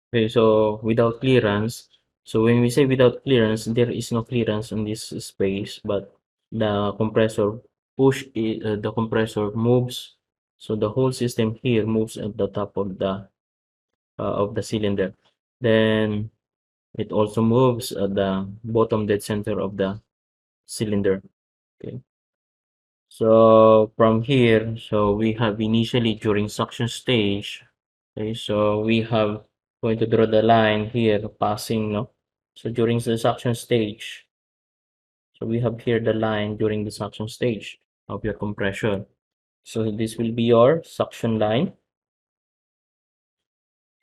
Okay, so without clearance. So when we say without clearance, there is no clearance in this space, but the compressor the compressor moves. So the whole system here moves at the top of the cylinder. Then it also moves at the bottom dead center of the cylinder. Okay. So from here, so we have initially during suction stage. Okay, so we have going to draw the line here passing, no? So during the suction stage, so we have here the line during the suction stage of your compression. So this will be your suction line.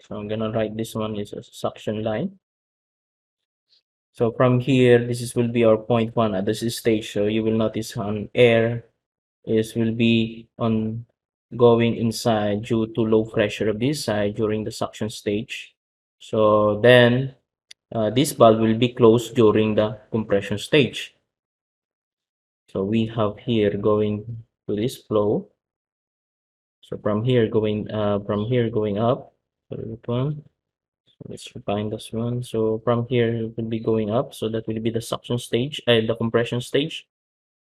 So I'm gonna write this one is a suction line. So from here, will be our point one at this stage. So you will notice on air will be on going inside due to low pressure of this side during the suction stage. So then this valve will be closed during the compression stage. So we have here going to this flow. So from here going up. So that one. So let's find this one. So from here it will be going up. So that will be the suction stage, the compression stage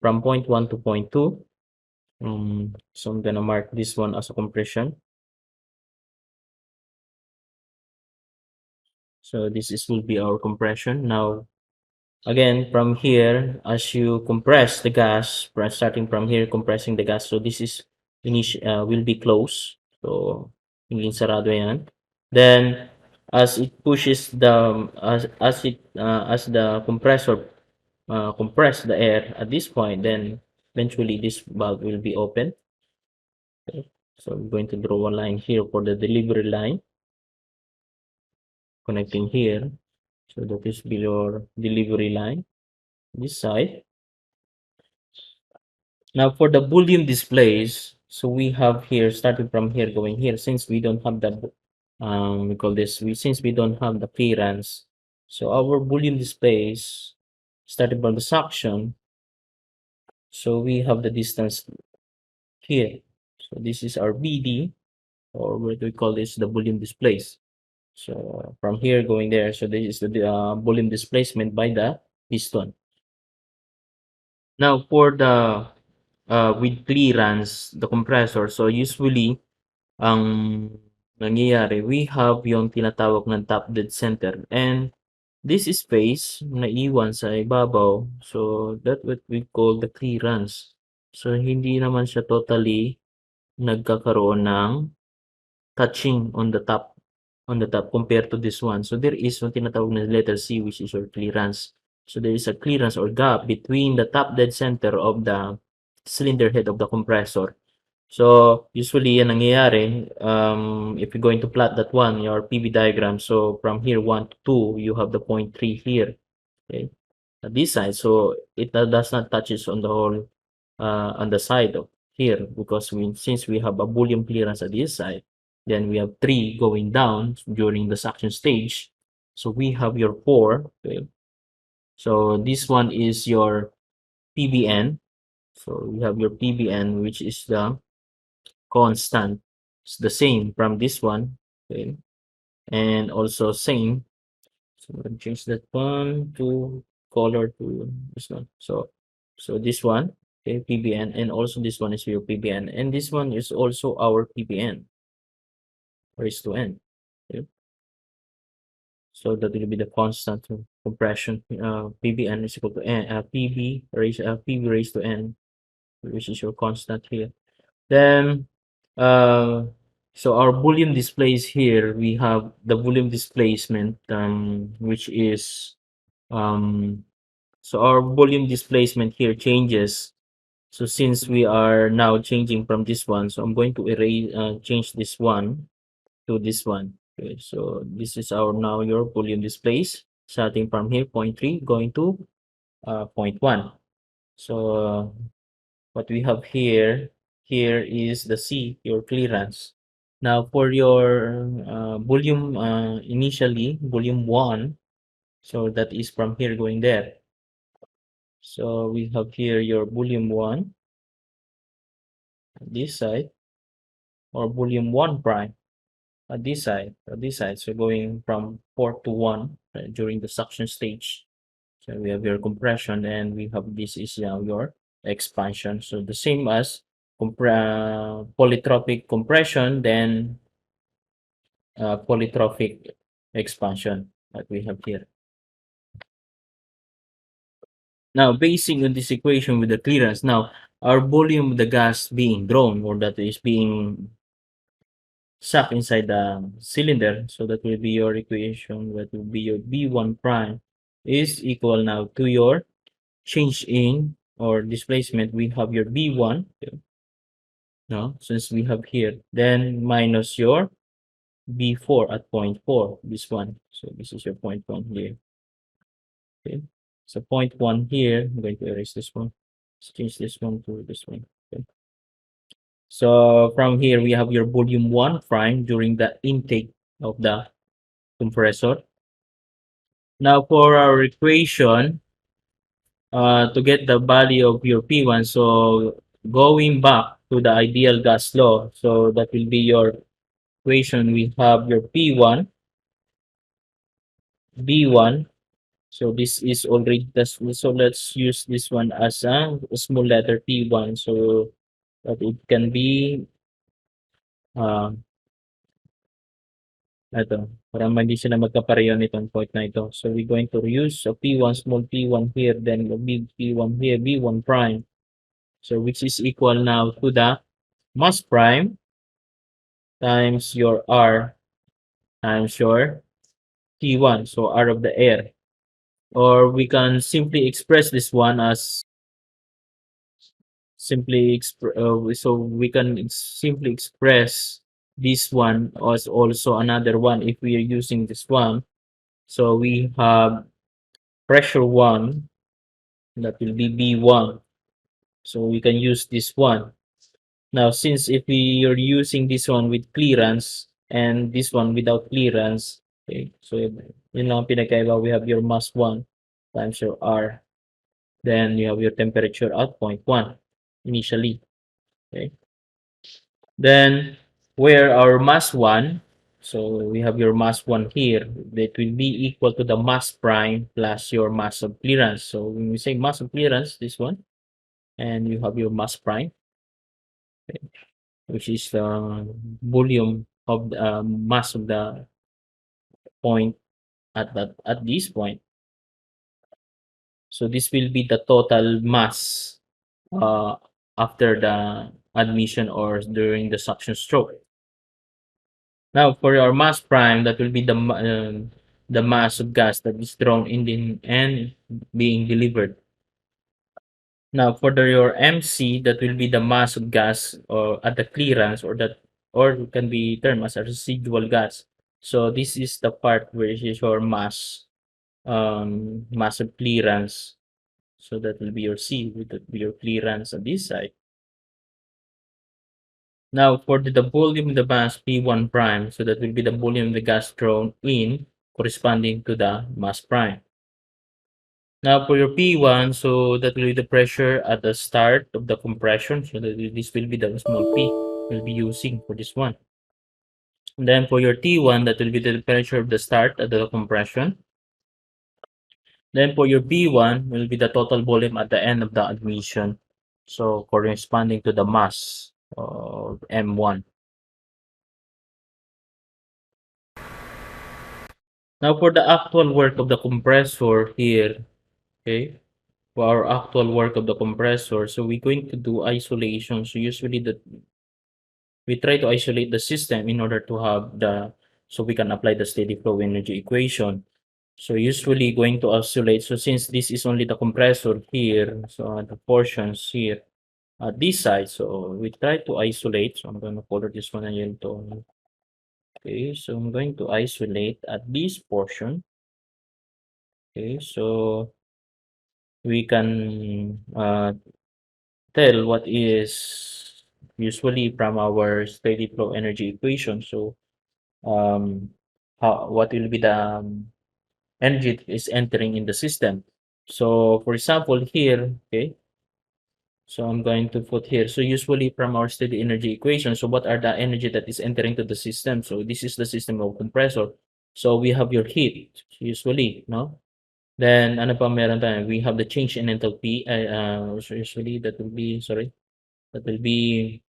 from point one to point two. So I'm gonna mark this one as a compression. So will be our compression. Now, again, from here, as you compress the gas, starting from here, compressing the gas. So this is will be closed. So, hindi sarado yan. Then, as it pushes the, as the compressor compress the air at this point, then eventually this valve will be open. Okay. So I'm going to draw a line here for the delivery line connecting here. So that is your delivery line this side. Now for the volume displays, so we have here starting from here going here, since we don't have the we call this since we don't have the clearance, so our volume displays starting from the suction, so we have the distance here. So this is our BD, or what we call this the volume displays. So from here going there, so this is the volume displacement by the piston. Now for the with clearance, the compressor, so usually ang nangyayari, we have yung tinatawag ng top dead center, and this space na iwan sa ibabaw, so that what we call the clearance. So hindi naman siya totally nagkakaroon ng touching on the top compared to this one. So there is yung tinatawag na letter C, which is your clearance. So there is a clearance or gap between the top dead center of the cylinder head of the compressor. So usually yan nangyayari, if you're going to plot that one, your PV diagram, so from here 1 to 2, you have the point 3 here, okay, at this side. So it does not touches on the whole, on the side of here, because since we have a volume clearance at this side, then we have 3 going down during the suction stage. So we have your 4, okay. So this one is your PBN. So we have your PBN, which is the constant. It's the same from this one, okay, and also same. So I'm gonna change that one to color to this one. So this one, okay, PBN, and also this one is your PBN, and this one is also our PBN raised to n. Okay. So that will be the constant compression. PBN is equal to n, PB raised to n, which is your constant here. Then so our volume displays here, we have the volume displacement, which is so our volume displacement here changes. So since we are now changing from this one, so I'm going to change this one to this one. Okay, so this is our now your volume displays starting from here, 0.3 going to 0.1. So what we have here is the C, your clearance. Now for your volume, initially volume 1, so that is from here going there. So we have here your volume 1 this side, or volume 1 prime at this side. So going from 4 to 1 during the suction stage. So we have your compression, and we have this is now your expansion. So the same as polytropic compression, then polytropic expansion that we have here. Now, basing on this equation with the clearance, now our volume of the gas being drawn, or that is being sucked inside the cylinder, so that will be your equation, that will be your B1 prime is equal now to your change in or displacement. We have your B1, no, since we have here, then minus your B4 at point 4, this one. So this is your point 1 here. Okay. So point 1 here, I'm going to erase this one. Let's change this one to this one. Okay. So from here, we have your volume 1 prime during the intake of the compressor. Now for our equation, to get the value of your P1, so going back to the ideal gas law, so that will be your equation. We have your P1, B1. So this is already this. So let's use this one as a small letter P1, so that it can be ito, para hindi sila magkapareho nitong point na ito. So we're going to use a P1, small P1 here, then a big P1 here, B1 prime. So which is equal now to the mass prime times your R times your T1, so R of the air. Or we can simply express this one as so we can simply express this one as also another one if we are using this one. So we have pressure 1, that will be B1. So we can use this one. Now, since if we are using this one with clearance and this one without clearance, okay, so yun lang ang pinagkaiba. We have your mass 1 times your R. Then you have your temperature at point 1 initially. Okay. Then where our mass 1, so we have your mass 1 here, that will be equal to the mass prime plus your mass of clearance. So when we say mass of clearance, this one, and you have your mass prime, okay, which is the volume of the mass of the point at this point. So this will be the total mass uh, after the admission or during the suction stroke. Now for our mass prime, that will be the mass of gas that is drawn in and being delivered. Now for your MC, that will be the mass of gas or at the clearance, or can be termed as a residual gas. So this is the part where is your mass of clearance. So that will be your C with your clearance on this side. Now for the volume of the mass P1 prime, so that will be the volume of the gas thrown in corresponding to the mass prime. Now for your P1, so that will be the pressure at the start of the compression. So that this will be the small p we'll be using for this one. And then for your T1, that will be the pressure of the start at the compression. Then for your B1 will be the total volume at the end of the admission. So corresponding to the mass of M1. Now for the actual work of the compressor here, okay, for our actual work of the compressor, so we're going to do isolation. So usually we try to isolate the system in order to have so we can apply the steady flow energy equation. So usually going to isolate. So since this is only the compressor here, so the portions here at this side, so we try to isolate. So I'm going to color this one again to. Okay, so I'm going to isolate at this portion. Okay, so we can tell what is usually from our steady flow energy equation. So what will be the energy that is entering in the system. So for example here, okay, so I'm going to put here. So usually from our steady energy equation, so what are the energy that is entering to the system? So this is the system of compressor. So we have your heat usually, no? Then ano pa meron tayo? We have the change in enthalpy. So usually that will be, sorry, that will be,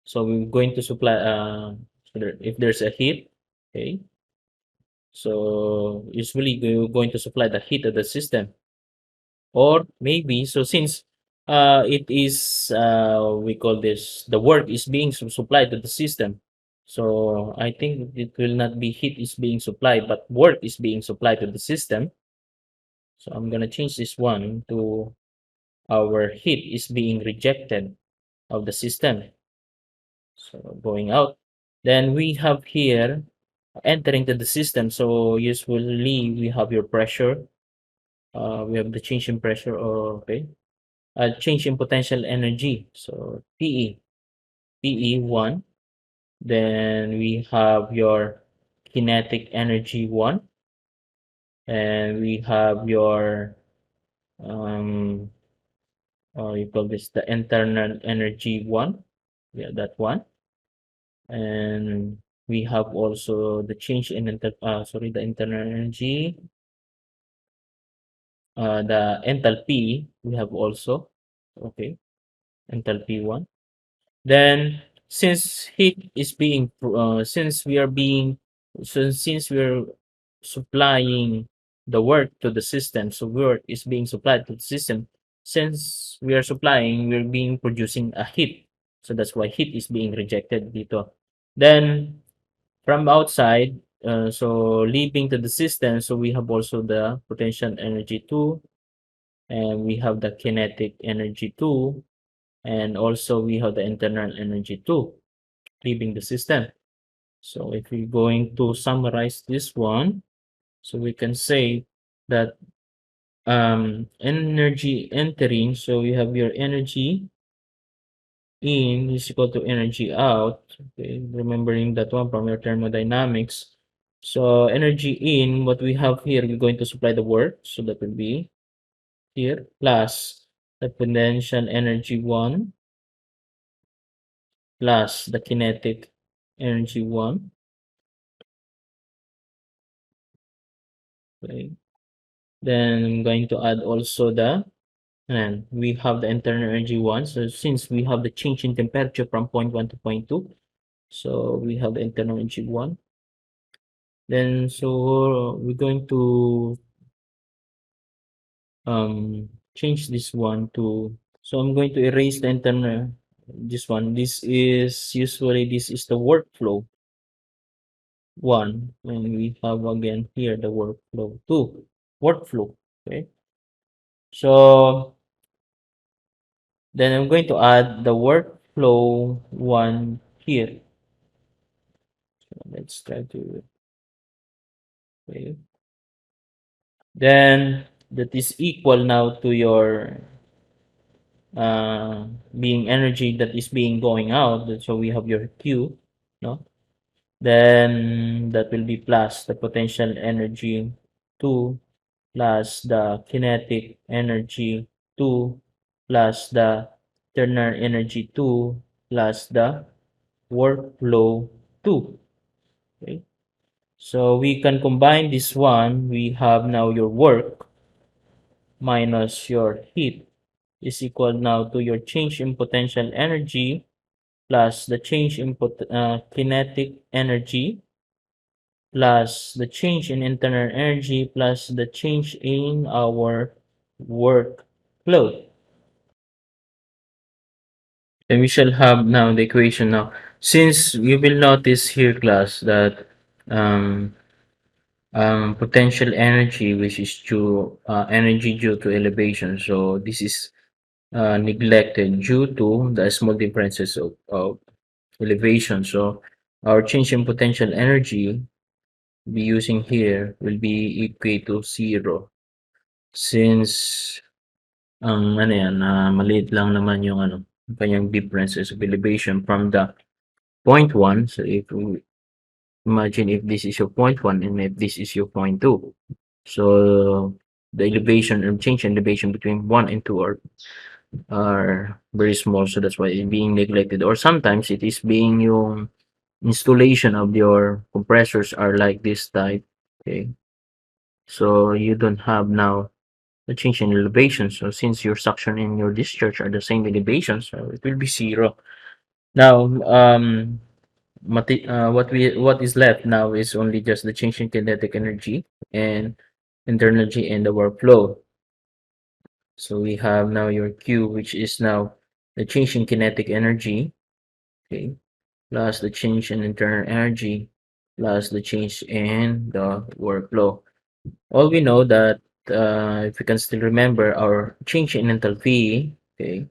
so we're going to supply, so if there's a heat, Okay. So usually you're going to supply the heat to the system, or maybe so since it is we call this the work is being supplied to the system. So I think it will not be heat is being supplied, but work is being supplied to the system. So I'm gonna change this one to our heat is being rejected of the system. So going out. Then we have here entering to the system. So usually we have your pressure. We have the change in pressure, or okay, change in potential energy. So PE1. Then we have your kinetic energy 1, and we have your um you call this the internal energy 1. Yeah, that one. And we have also the change in the internal energy, the enthalpy we have also. Okay, enthalpy 1. Then since heat is being since we are being so since we're supplying the work to the system, so work is being supplied to the system. Since we are supplying, we're being producing a heat. So that's why heat is being rejected dito. Then from outside, so leaving to the system, so we have also the potential energy 2, and we have the kinetic energy 2, and also we have the internal energy 2 leaving the system. So if we're going to summarize this one, so we can say that energy entering, so we have your energy in is equal to energy out. Okay, remembering that one from your thermodynamics. So energy in, what we have here, we're going to supply the work, so that will be here plus the potential energy 1 plus the kinetic energy 1. Okay. Then I'm going to add also and we have the internal energy 1. So since we have the change in temperature from point 1 to point 2, so we have the internal energy 1. Then so we're going to change this one to, so I'm going to erase the internal this one. This is usually this is the workflow 1, and we have again here the workflow 2. Workflow. Okay. So then I'm going to add the workflow 1 here. So let's try to, okay. Then that is equal now to your being energy that is being going out. So we have your Q, no? Then that will be plus the potential energy 2 plus the kinetic energy 2 plus the internal energy 2 plus the workflow 2. Okay. So we can combine this one. We have now your work minus your heat is equal now to your change in potential energy plus the change in kinetic energy plus the change in internal energy plus the change in our workload. And we shall have now the equation now. Since you will notice here, class, that um, potential energy, which is due energy due to elevation. So this is neglected due to the small differences of elevation. So our change in potential energy be using here will be equal to 0, since ang ano yan, maliit lang naman yung ano, kanyang differences of elevation from the point 1. So if we imagine if this is your point 1 and if this is your point 2, so the elevation and change in elevation between 1 and 2 are very small, so that's why it's being neglected. Or sometimes it is being yung installation of your compressors are like this type. Okay, so you don't have now the change in elevation. So since your suction and your discharge are the same elevation, so it will be 0. Now what is left now is only just the change in kinetic energy and internal energy and the workflow. So we have now your Q, which is now the change in kinetic energy, okay, plus the change in internal energy, plus the change in the workflow. All we know that if we can still remember our change in enthalpy, okay,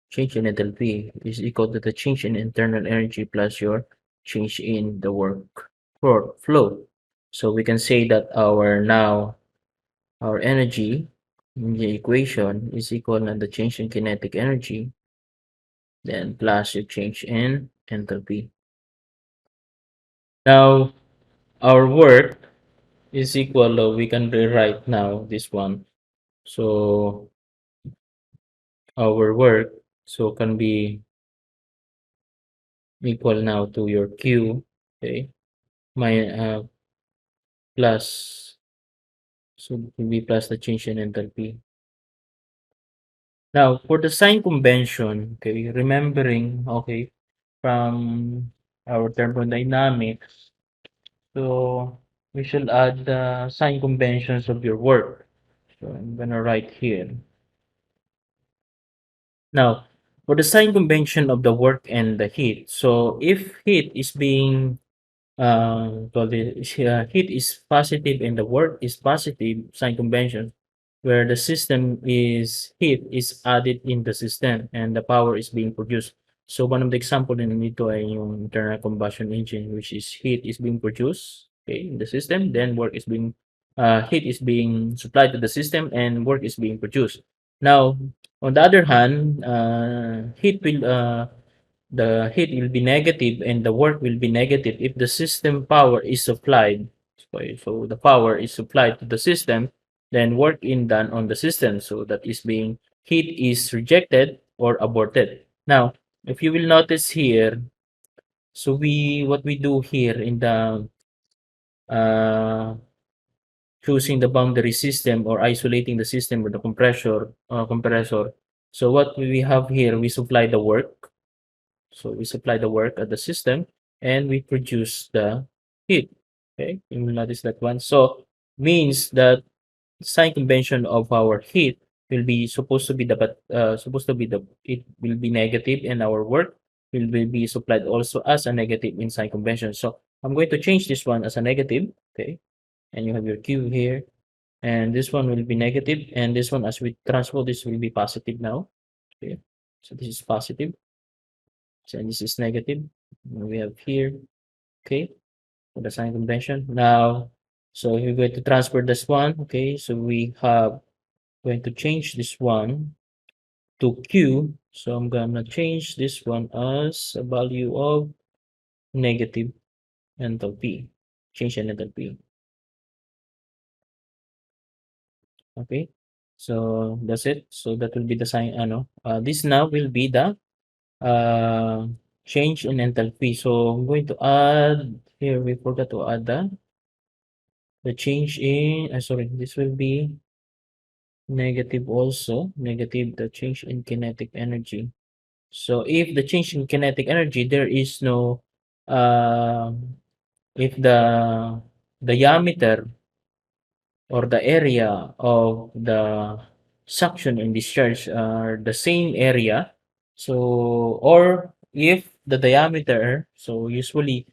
change in enthalpy is equal to the change in internal energy plus your change in the work flow. So we can say that our energy in the equation is equal to the change in kinetic energy then plus your change in enthalpy. Now our work is equal to, we can rewrite now this one. So our work can be equal now to your Q, okay, my plus, so it will be plus the change in enthalpy. Now for the sign convention, okay, remembering, okay, from our thermodynamics, so we should add the sign conventions of your work. So I'm gonna write here. Now, for the sign convention of the work and the heat. So if heat is being heat is positive and the work is positive, sign convention, where the system is heat is added in the system and the power is being produced. So one of the example din nito ay yung internal combustion engine, which is heat is being produced, okay, in the system, then heat is being supplied to the system and work is being produced. Now, on the other hand, the heat will be negative and the work will be negative if the system power is supplied. So the power is supplied to the system, then work in done on the system. So that is being heat is rejected or aborted. Now, if you will notice here, so what we do here in the uh, choosing the boundary system or isolating the system with the compressor. So what we have here, we supply the work. So we supply the work at the system and we produce the heat. Okay, you will notice that one. So means that sign convention of our heat will be supposed to be the it will be negative and our work will be supplied also as a negative in sign convention. So I'm going to change this one as a negative. Okay, and you have your Q here, and this one will be negative, and this one as we transpose this will be positive now. Okay, so this is positive. So this is negative. We have here, okay, for the sign convention. Now, so we're going to transfer this one, okay, so we have going to change this one to Q. So I'm gonna change this one as a value of negative enthalpy. Change in enthalpy. Okay. So that's it. So that will be the sign, this now will be the uh, change in enthalpy. So I'm going to add here, we forgot to add the change in, sorry, this will be negative also, negative the change in kinetic energy. So if the change in kinetic energy, there is no, if the diameter or the area of the suction and discharge are the same area. So, or if the diameter, so usually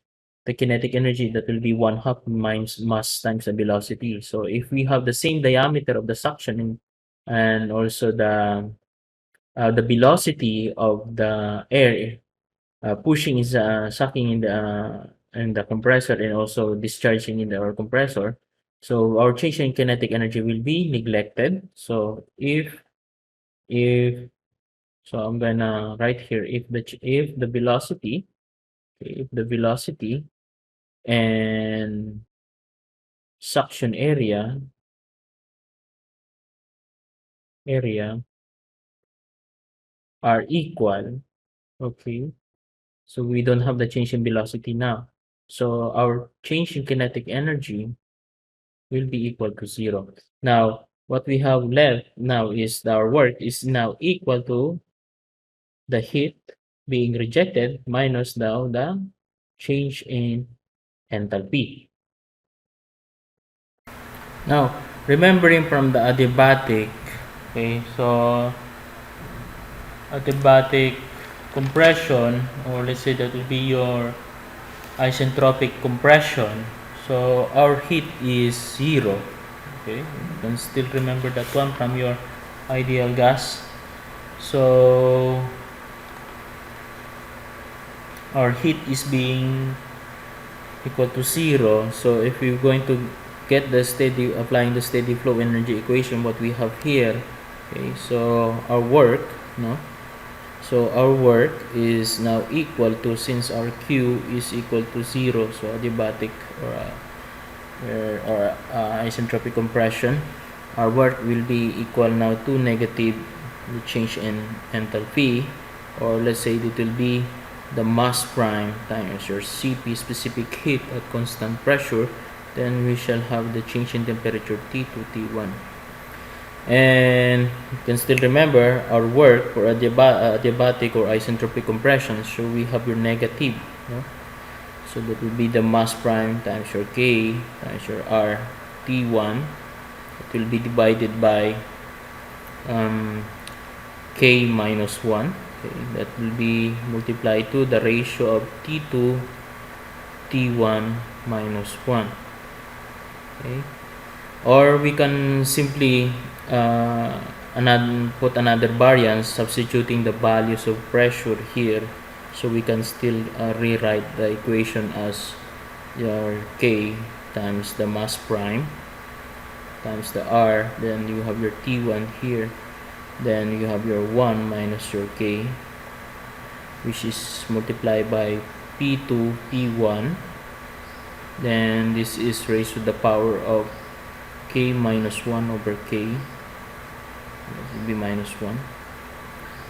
the kinetic energy that will be 1/2 minus mass times the velocity. So if we have the same diameter of the suction and also the velocity of the air pushing is sucking in the compressor and also discharging in our compressor. So our change in kinetic energy will be neglected. So if so I'm gonna write here if the velocity, okay, if the velocity and suction area are equal, okay, so we don't have the change in velocity now. So our change in kinetic energy will be equal to 0. Now, what we have left now is our work is now equal to the heat being rejected minus now the change in enthalpy. Now, remembering from the adiabatic, okay, so adiabatic compression, or let's say that will be your isentropic compression. So our heat is zero. Okay, you can still remember that one from your ideal gas. So our heat is being equal to zero. So if we're going to get the steady, applying the steady flow energy equation, what we have here, okay, so our work, no, so our work is now equal to, since our Q is equal to zero, so adiabatic or isentropic compression, our work will be equal now to negative the change in enthalpy, or let's say it will be the mass prime times your Cp specific heat at constant pressure. Then we shall have the change in temperature T2, T1. And you can still remember our work for adiabatic or isentropic compression. So we have your negative, no? So that will be the mass prime times your K times your R T1. It will be divided by K minus 1. Okay, that will be multiplied to the ratio of T2 T1 minus 1. Okay, or we can simply put another variance, substituting the values of pressure here, so we can still rewrite the equation as your K times the mass prime times the R, then you have your T1 here, then you have your 1 minus your K, which is multiplied by P2 P1, then this is raised to the power of K minus 1 over K, that will be minus 1.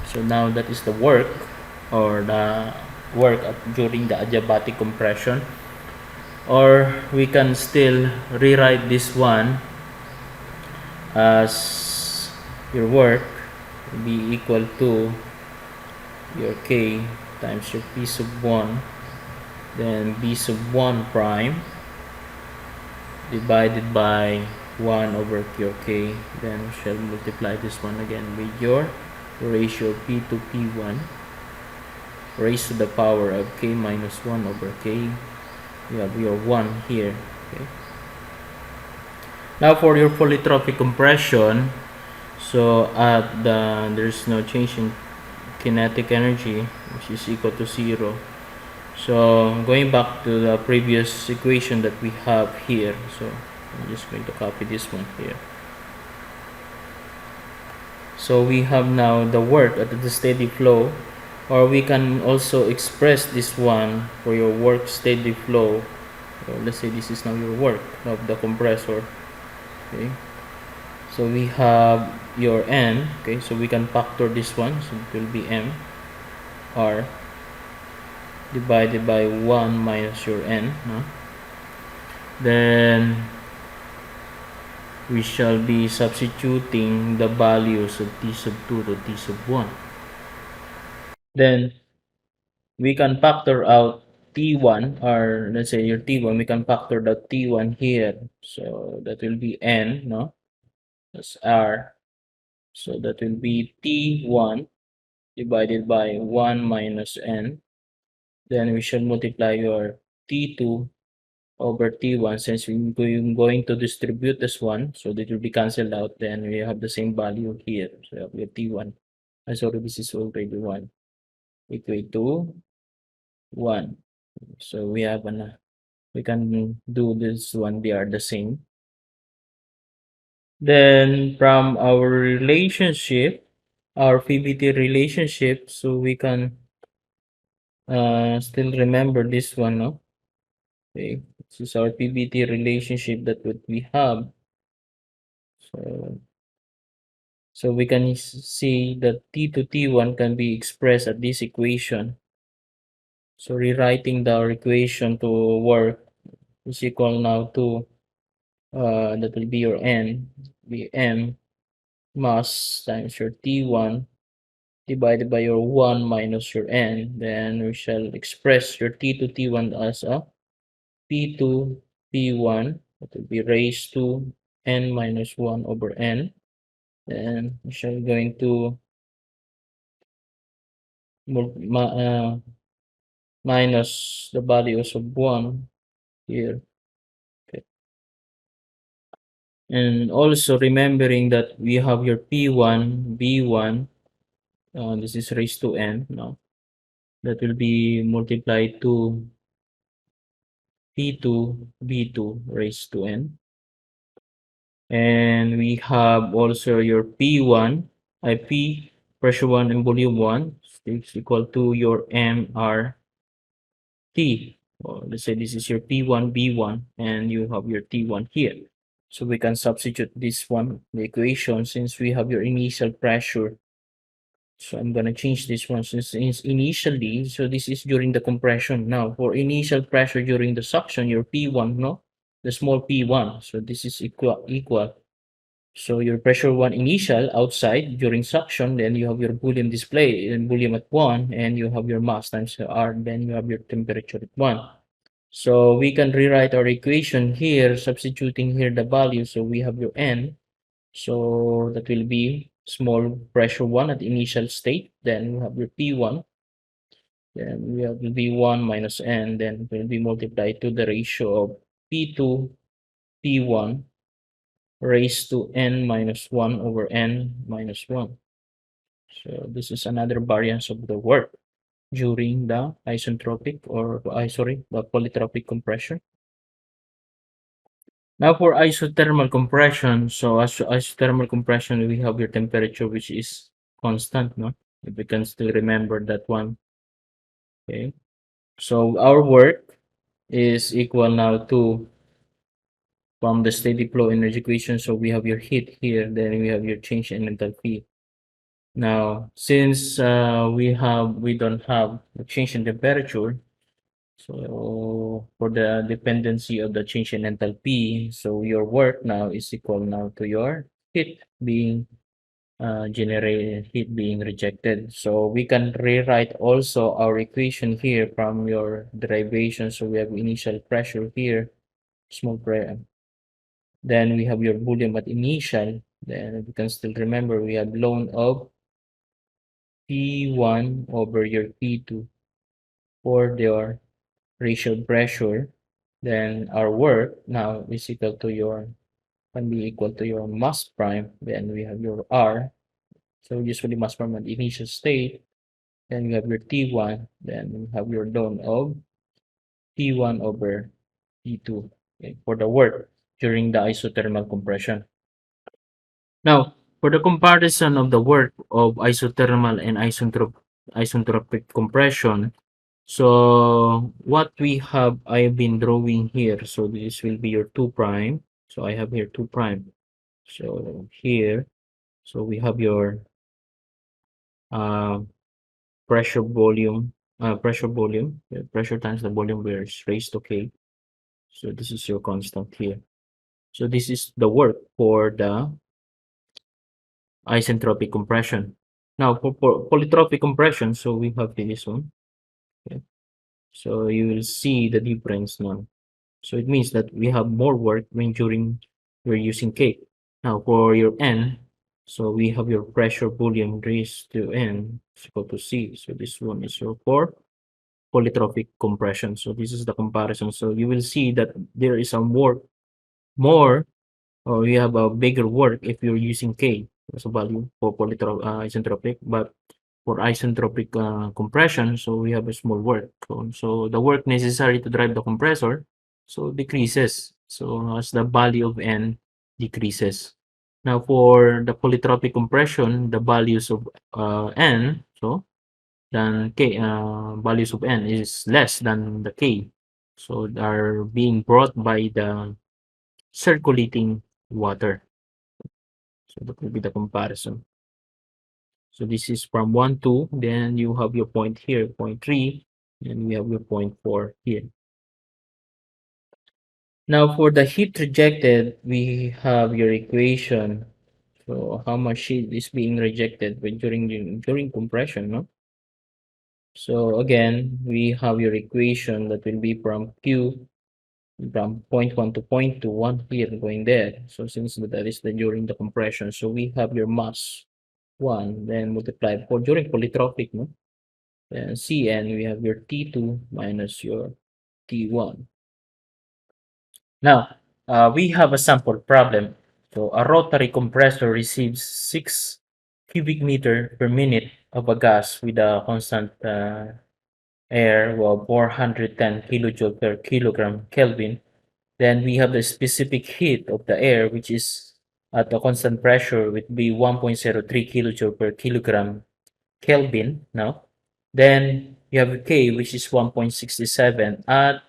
So now that is the work, or the work during the adiabatic compression. Or we can still rewrite this one as your work will be equal to your K times your P sub 1, then B sub 1 prime divided by 1 over your K, then we shall multiply this one again with your ratio P to P1 raised to the power of K minus 1 over K. You have your 1 here. Okay. Now for your polytropic compression, so at there's no change in kinetic energy, which is equal to 0. So going back to the previous equation that we have here, so I'm just going to copy this one here. So we have now the work at the steady flow, or we can also express this one for your work steady flow. So let's say this is now your work of the compressor. Okay, so we have your N. Okay, so we can factor this one, so it will be M R divided by 1 minus your N, no? Then we shall be substituting the values of T sub 2 to T sub 1. Then we can factor out T1, or let's say your T1, we can factor the T1 here. So that will be N, no? That's R. So that will be T1 divided by 1 minus N. Then we shall multiply your T2 over T1, since we're going to distribute this one, so that will be cancelled out. Then we have the same value here. So we have T1. Sorry, this is already 1 equal to 1. So we have we can do this one, they are the same. Then from our relationship, our PVT relationship, so we can still remember this one, no? Okay, this is our PVT relationship that what we have. So we can see that T to T1 can be expressed at this equation. So rewriting the equation to work is equal now to that will be your N, be M mass times your T1 divided by your 1 minus your n. Then we shall express your T2 T1 as a P2 P1. That will be raised to n minus 1 over n. Then we shall going to minus the values of 1 here. Okay. And also remembering that we have your P1, B1, this is raised to n now. That will be multiplied to P2, B2 raised to n. And we have also your P1, P, pressure 1 and volume 1 is equal to your MRT. Or let's say this is your P1, B1, and you have your T1 here. So we can substitute this one, the equation, since we have your initial pressure. So I'm gonna change this one since initially, so this is during the compression. Now for initial pressure during the suction, your P1, no, the small P1. So this is equal. So your pressure 1 initial outside during suction, then you have your volume display and volume at 1, and you have your mass times R, then you have your temperature at 1. So we can rewrite our equation here, substituting here the value. So we have your N. So that will be small pressure 1 at initial state. Then we have your P1. Then we have will be 1 minus N. Then it will be multiplied to the ratio of P2, P1 raised to N minus 1 over N minus 1. So this is another variance of the work during the isotropic or the polytropic compression. Now for isothermal compression, so as isothermal compression, we have your temperature which is constant, no? If we can still remember that one. Okay. So our work is equal now to from the steady flow energy equation. So we have your heat here, then we have your change in enthalpy. Now, since we don't have a change in temperature, so for the dependency of the change in enthalpy, so your work now is equal now to your heat being generated, heat being rejected. So we can rewrite also our equation here from your derivation. So we have initial pressure here, small pressure. Then we have your volume at initial. Then we can still remember we have ln of P1 over your P2 for your ratio pressure. Then our work now is equal to your can be equal to your mass prime. Then we have your R. So usually mass prime at initial state. Then we have your T1. Then we have your ln of P1 over P2, okay, for the work during the isothermal compression. Now, for the comparison of the work of isothermal and isotropic compression, so what we have, I have been drawing here. So this will be your 2 prime. So I have here 2 prime. So here, so we have your uh, pressure volume, pressure times the volume where it's raised to K. So this is your constant here. So this is the work for the isentropic compression. Now for polytropic compression, so we have this one. Okay. So you will see the difference now. So it means that we have more work when during we're using K. Now for your N, so we have your pressure volume raised to N is equal to C. So this one is your for polytropic compression. So this is the comparison. So you will see that there is a more or you have a bigger work if you're using K as a value for isentropic, but for isentropic compression, so we have a small work. So the work necessary to drive the compressor so decreases. So as the value of N decreases. Now for the polytropic compression, the values of N, so than K, values of N is less than the K. So they are being brought by the circulating water. So that will be the comparison. So this is from 1 2, then you have your point here, point 3, and we have your point 4 here. Now for the heat rejected, we have your equation So how much heat is being rejected during compression, no? So again, we have your equation that will be from Q from point 1 to point 2, 1 here going there. So since that is the during the compression, so we have your mass 1, then multiply for during polytropic, no? Then Cn, we have your T2 minus your T1. Now, we have a sample problem. So a rotary compressor receives 6 cubic meter per minute of a gas with a constant air of 410 kilojoule per kilogram Kelvin. Then we have the specific heat of the air, which is at a constant pressure, would be 1.03 kilojoule per kilogram Kelvin now. Then you have K, which is 1.67 at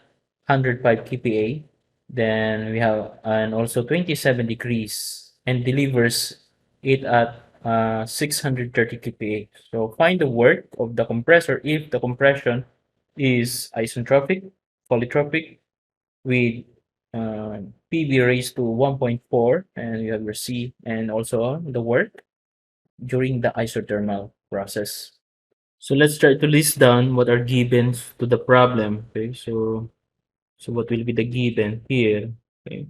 105 kPa. Then we have and also 27 degrees and delivers it at 630 kPa. So find the work of the compressor if the compression is isotropic, polytropic with PV raised to 1.4, and you have your C, and also the work during the isothermal process. So let's try to list down what are givens to the problem. Okay, so what will be the given here? Okay,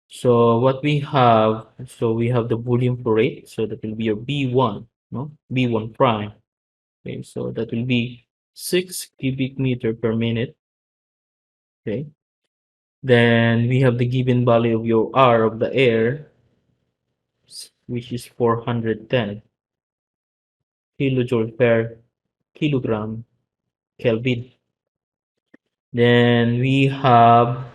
so what we have, so we have the volume flow rate, so that will be your B1, no, B1 prime. Okay, so that will be 6 cubic meter per minute. Okay, then we have the given value of your R of the air, which is 410 kilojoule per kilogram Kelvin. Then we have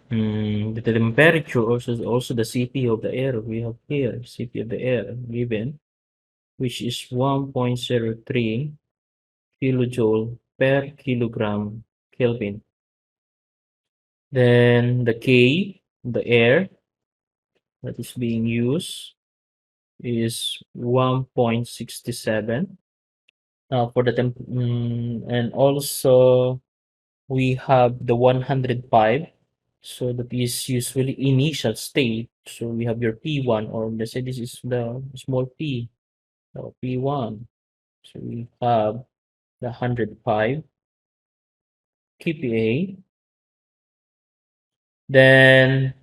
the temperature, also the Cp of the air. We have here Cp of the air given, which is 1.03 kilojoule per kilogram Kelvin. Then the K, the air that is being used, is 1.67. Now for the and also we have the 105. So that is usually initial state. So we have your P1, or let's say this is the small p, so P1. So we have the 105 kPa. Then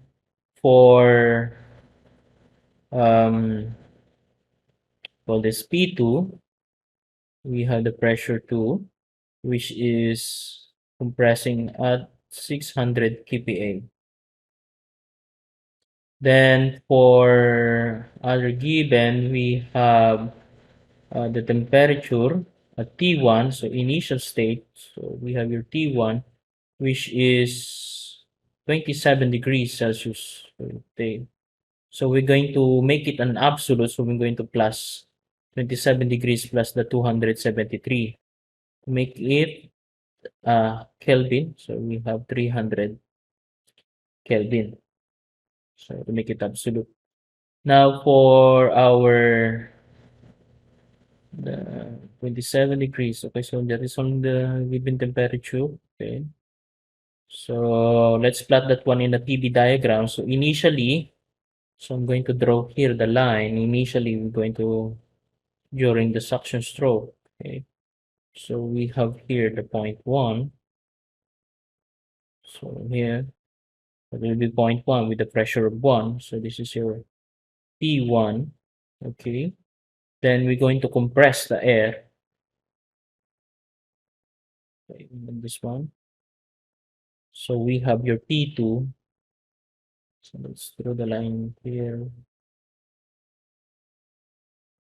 for um this P2, we have the pressure 2, which is compressing at 600 kPa. Then for other given, we have the temperature at T1, so initial state. So we have your T1, which is 27 degrees Celsius. So we're going to make it an absolute. So we're going to plus 27 degrees plus the 273 to make it Kelvin. So we have 300 Kelvin. So to make it absolute. Now for our the 27 degrees. Okay, so that is on the given temperature. Okay. So let's plot that one in the PV diagram. So initially, so I'm going to draw here the line. Initially, we're going to during the suction stroke. Okay. So we have here the point 1. So here it will be point 1 with the pressure of 1. So this is your P1. Okay. Then we're going to compress the air. Okay, this one. So we have your P2. So let's draw the line here.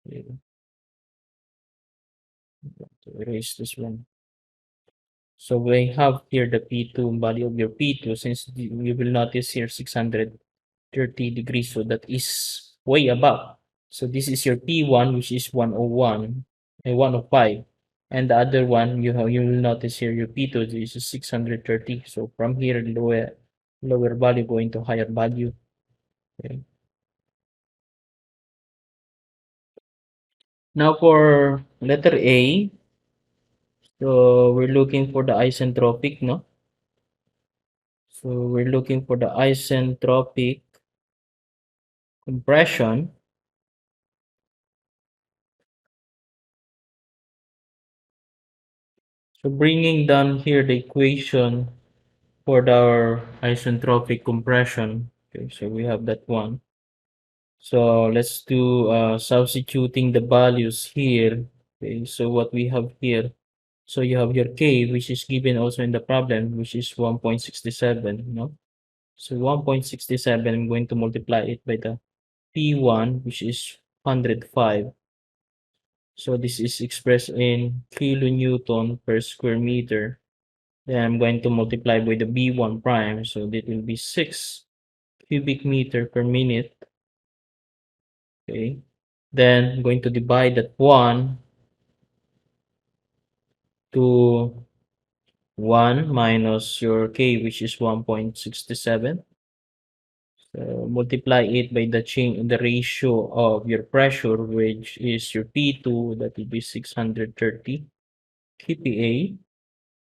Here. To erase this one. So we have here the P2 value of your P2, since you will notice here 630 degrees, so that is way above. So this is your P1, which is 101 and 105, and the other one you will notice here your P2 is 630. So from here lower value going to higher value. Okay. Now for letter A, so we're looking for the isentropic, no? So we're looking for the isentropic compression. So bringing down here the equation for our isotropic compression. Okay, so we have that one. So let's do substituting the values here. Okay, so what we have here, so you have your K, which is given also in the problem, which is 1.67, no? So 1.67, I'm going to multiply it by the P1, which is 105. So this is expressed in kilonewton per square meter. Then I'm going to multiply by the B1 prime, so that will be 6 cubic meter per minute. Okay. Then I'm going to divide that 1 to 1 minus your K, which is 1.67. So multiply it by the change, the ratio of your pressure, which is your P2, that will be 630 kPa,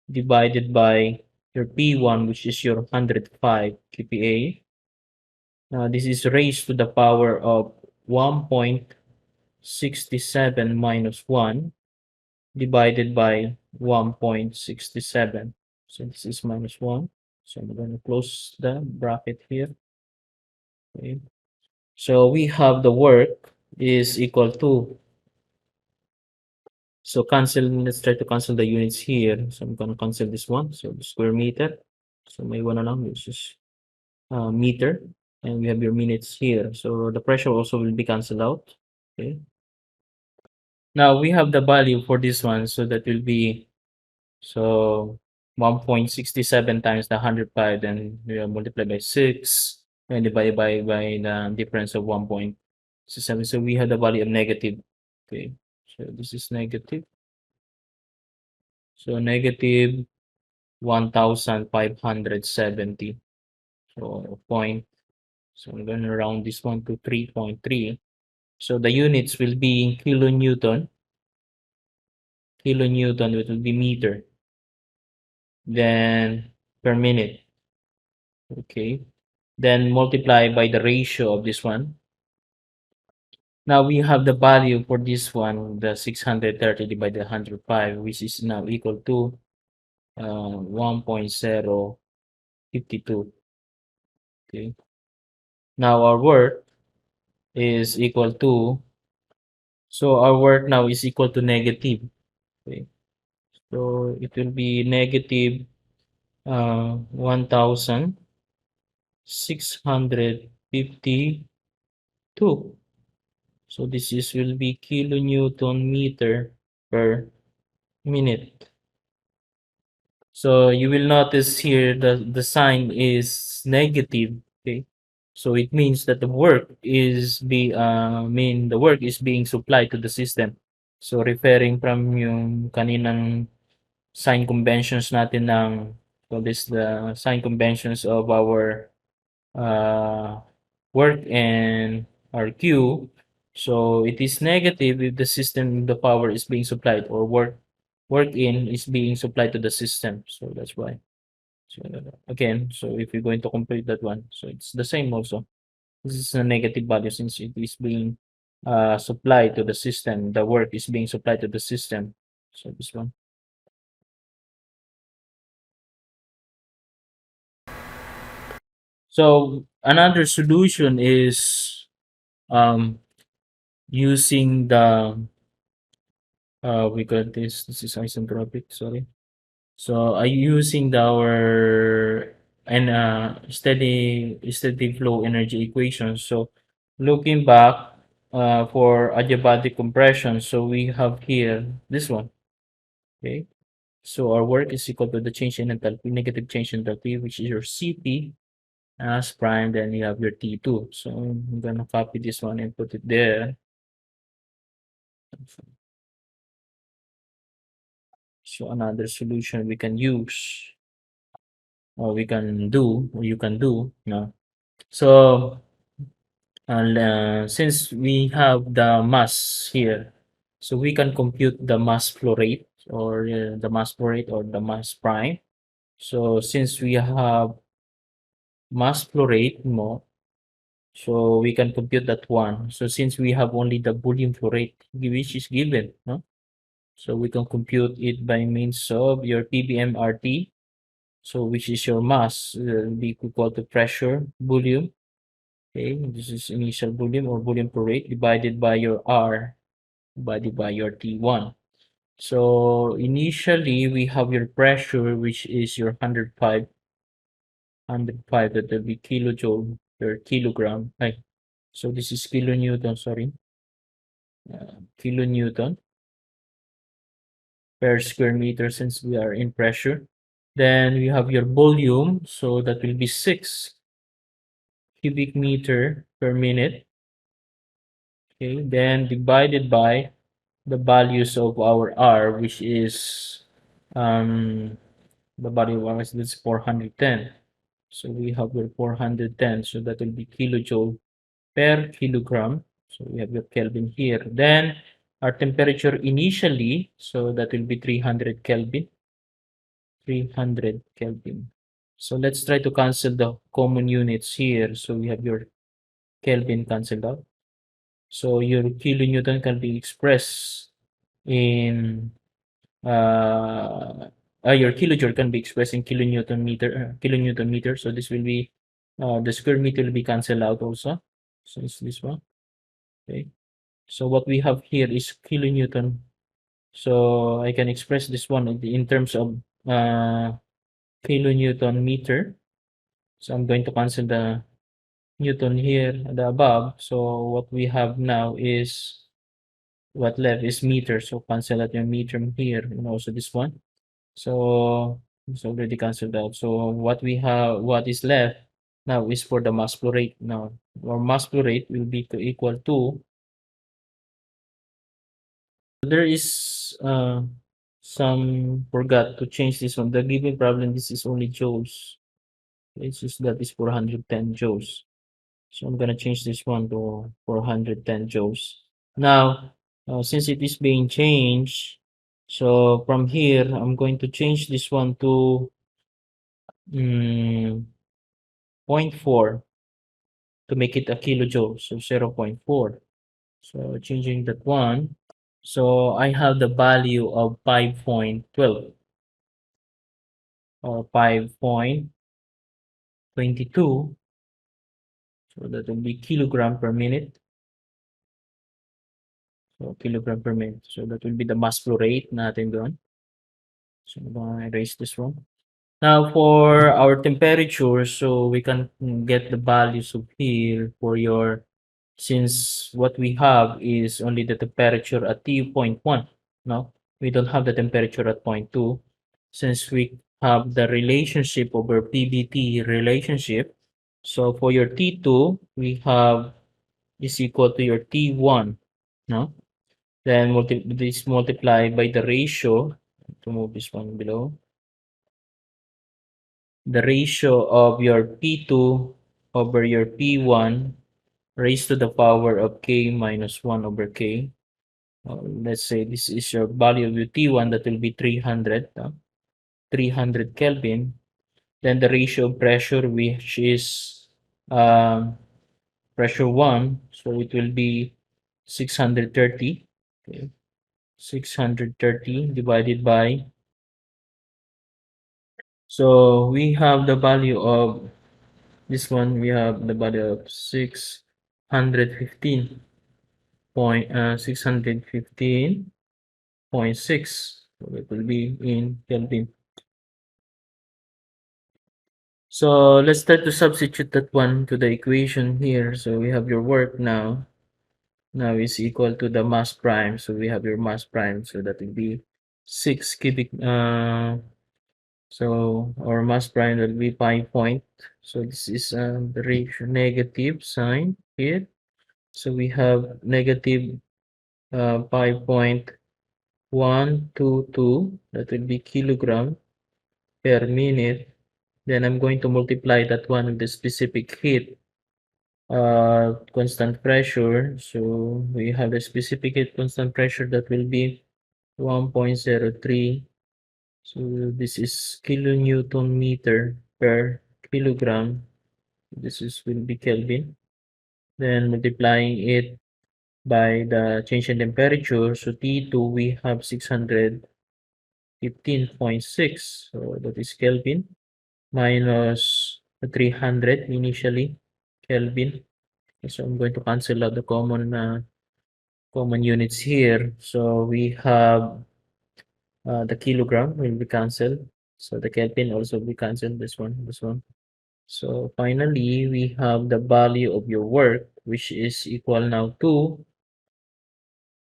divided by your P1, which is your 105 kPa. Now this is raised to the power of 1.67 minus 1 divided by 1.67. So this is minus 1. So I'm going to close the bracket here. Okay. So we have the work is equal to, so cancel, let's try to cancel the units here. So I'm going to cancel this one. So the square meter. So may one lang, which is meter. And we have your minutes here. So the pressure also will be canceled out. Okay. Now we have the value for this one. So that will be, so 1.67 times the 105, then we will multiply by 6 and divide by the difference of 1.67. So we have the value of negative. Okay. So this is negative. So negative 1,570. So point. So I'm going to round this one to 3.3. So the units will be kilonewton. Kilonewton, it will be meter. Then per minute. Okay. Then multiply by the ratio of this one. Now we have the value for this one, the 630 divided by 105, which is now equal to 1.052. Okay. Now our work is equal to, so our work now is equal to negative. Okay. So it will be negative 1,652. So this is will be kilonewton meter per minute. So you will notice here the sign is negative. Okay. So it means that the work is the work is being supplied to the system. So referring from yung kaninang sign conventions natin ng, so this the sign conventions of our uh, work and our Q. So it is negative if the system, the power is being supplied, or work in is being supplied to the system. So that's why. So again, so if you're going to complete that one, so it's the same also. This is a negative value since it is being supplied to the system. The work is being supplied to the system. So this one. So another solution is using the we got this is isotropic, sorry. So I using our and steady flow energy equation. So looking back for adiabatic compression, so we have here this one. Okay. So our work is equal to the change in enthalpy, negative change in enthalpy, which is your Cp as prime, then you have your T2. So I'm gonna copy this one and put it there. So another solution we can use, or we can do, or you can do, no? So since we have the mass here, so we can compute the mass flow rate, or the mass flow rate, or the mass prime. So since we have mass flow rate mo, So we can compute that one. So since we have only the volume flow rate, which is given, no? So we can compute it by means of your PBMRT. So which is your mass, be equal to pressure, volume. Okay, this is initial volume or volume flow rate divided by your R divided by your T1. So initially we have your pressure, which is your 105 that will be kilojoule per kilogram. Right. So this is kilonewton, sorry, kilonewton per square meter since we are in pressure. Then we have your volume, so that will be 6 cubic meter per minute. Okay, then divided by the values of our R, which is the value of R is this 410. So we have your 410, so that will be kilojoule per kilogram. So we have your Kelvin here. Then our temperature initially, so that will be 300 Kelvin. 300 Kelvin. So let's try to cancel the common units here. So we have your Kelvin cancelled out. So your kilonewton can be expressed in your kilojoule can be expressed in kilonewton meter. So this will be the square meter will be cancelled out also. So it's this one. Okay. So what we have here is kilonewton. So I can express this one in terms of kilonewton meter. So I'm going to cancel the newton here, the above. So what we have now is what left is meter. So cancel out your meter here and also this one. So it's already canceled out. So what we have, what is left now is for the mass flow rate. Now our mass flow rate will be equal to. There is some forgot to change this one. The given problem, this is only joules. It's just that is 410 joules. So I'm gonna change this one to 410 joules. Now, since it is being changed, so from here, I'm going to change this one to zero point 0.4 to make it a kilojoule, so 0.4. So changing that one. So I have the value of 5.12 or 5.22. So that will be kilogram per minute. So kilogram per minute. So that will be the mass flow rate natin doon. So I'm gonna erase this one. Now for our temperature, so we can get the values of here for your, since what we have is only the temperature at T.1, no? We don't have the temperature at 0.2. Since we have the relationship over PBT relationship, so for your T2, we have is equal to your T1, no? Then this multiplied by the ratio, to move this one below, the ratio of your P2 over your P1 raised to the power of K minus 1 over K. Let's say this is your value of your T1, that will be 300, 300 Kelvin. Then the ratio of pressure, which is pressure 1, so it will be 630. Okay. 630 divided by, so we have the value of this one, we have the value of 615 point 615.6. So it will be in Kelvin. So let's try to substitute that one to the equation here. So we have your work now. Now is equal to the mass prime. So we have your mass prime. So that will be 6 cubic. So our mass prime will be 5 point. So this is the ratio negative sign here. So we have negative 5.122. That will be kilogram per minute. Then I'm going to multiply that one with the specific heat constant pressure. So we have a specific heat constant pressure that will be 1.03. So this is kilonewton meter per kilogram. This is will be Kelvin. then multiplying it by the change in temperature. So T2 we have 615.6, so that is Kelvin, minus 300 initially Kelvin. So I'm going to cancel out the common units here. So we have the kilogram will be cancelled. So the Kelvin also will be cancelled. This one. So finally, we have the value of your work, which is equal now to.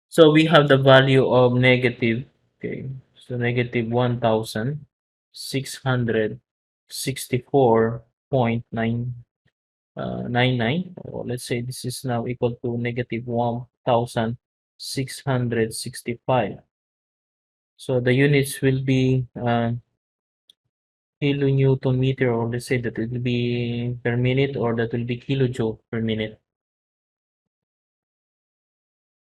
So we have the value of negative. Okay. So negative 1,664.99. Or let's say this is now equal to negative 1,665. So the units will be kilonewton meter, or let's say that it will be per minute, or that will be kilojoule per minute.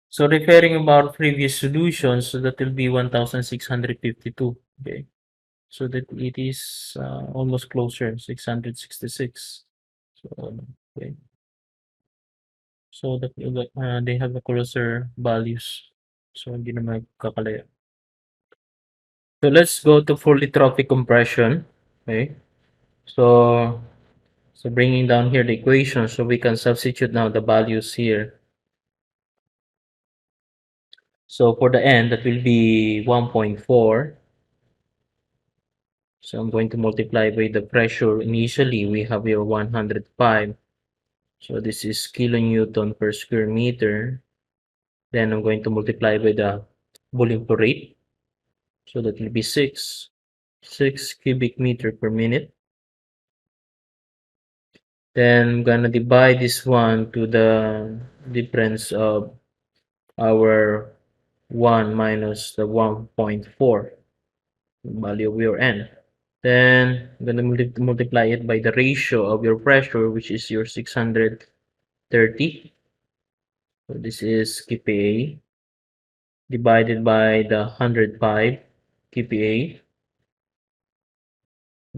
So referring about previous solutions, so that will be 1,652. Okay, so that it is almost closer, 666. So okay, so they have the closer values. So hindi na magkakalaya. So let's go to polytropic compression. Okay, so bringing down here the equation, so we can substitute now the values here. So for the n, that will be 1.4. So I'm going to multiply by the pressure. Initially, we have here 105. So this is kilonewton per square meter. Then I'm going to multiply by the volume flow rate. So that will be 6 cubic meter per minute. Then I'm gonna divide this one to the difference of our 1 minus the 1.4 value of your n. Then I'm gonna multiply it by the ratio of your pressure, which is your 630. So this is kPa divided by the 105 kPa.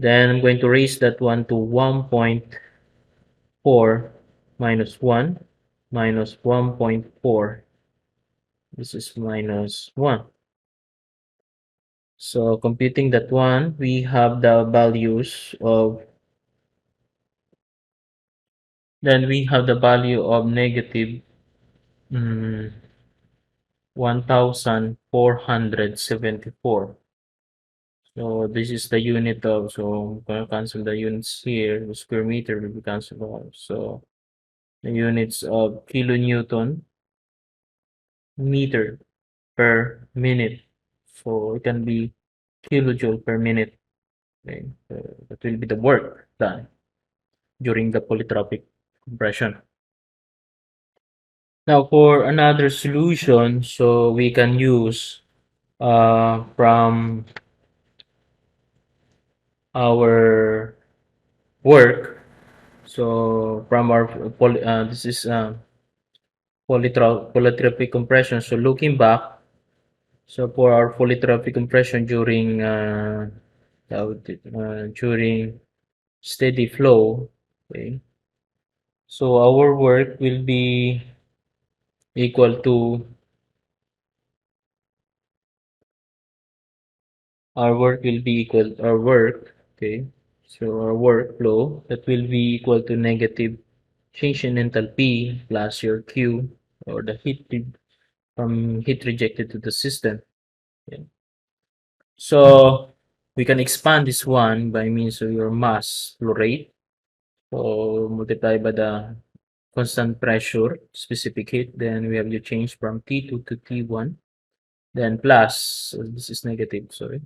Then I'm going to raise that one to 1.4 minus 1 minus 1.4. This is minus 1. So computing that one, we have the values of, then we have the value of negative 1,474. So this is the unit of, so I'm going to cancel the units here. The square meter will be cancelled out. So the units of kilonewton meter per minute. So it can be kilojoule per minute. Okay. So that will be the work done during the polytropic compression. Now for another solution, so we can use from our work. So from our this is polytropic compression. So looking back, so for our polytropic compression during steady flow, okay. So our work will be equal to our work, okay. So our workflow, that will be equal to negative change in enthalpy plus your Q, or the from heat rejected to the system. Okay. So we can expand this one by means of your mass flow rate. So multiply by the constant pressure, specific heat, then we have your change from T2 to T1, then plus, so this is negative, sorry,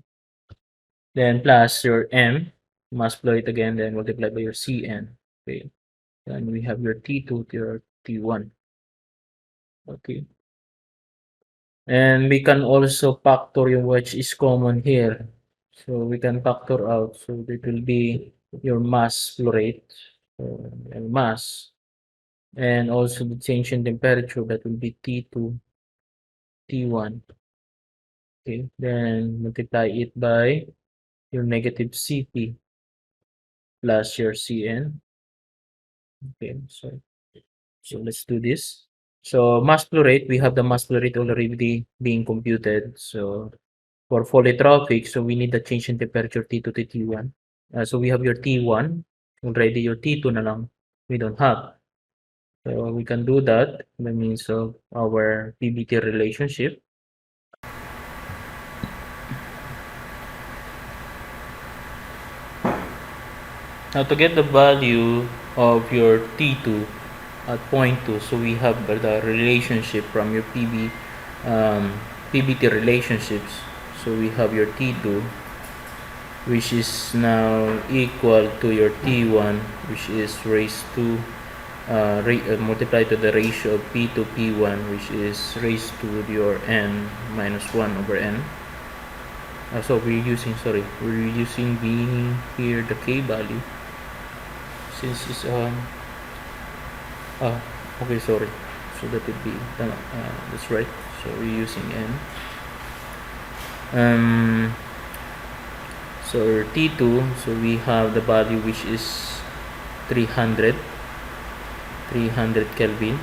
then plus your M, mass flow rate again, then multiply by your Cn. Okay, then we have your T2 to your T1. Okay, and we can also factor yung which is common here. So we can factor out, so it will be your mass flow rate, and mass, and also the change in temperature, that will be T2, T1. Okay, then multiply it by your negative Cp plus your Cn. Okay, so So let's do this. So mass flow rate, we have the mass flow rate already being computed. So for polytropic, so we need the change in temperature T2 to T1. So we have your T1, already your T2 na lang, we don't have. So we can do that by means of our PBT relationship. Now to get the value of your T2 at point 2, so we have the relationship from your PBT relationships. So we have your T2, which is now equal to your T1, which is raised to multiplied to the ratio of P to P1, which is raised to your n minus 1 over n. So we're using being here the K value, since it's okay, sorry, so that would be that's right. So we're using n. So T2, so we have the value which is 300 Kelvin,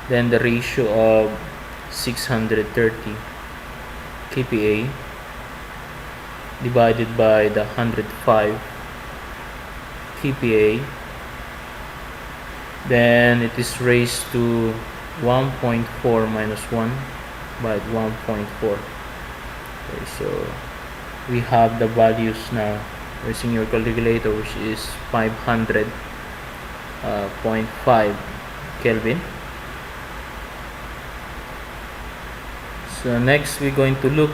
then the ratio of 630 kPa divided by the 105 kPa, then it is raised to 1.4 minus 1 by 1.4. Okay, so we have the values now using your calculator, which is 500.5 Kelvin. So next we're going to look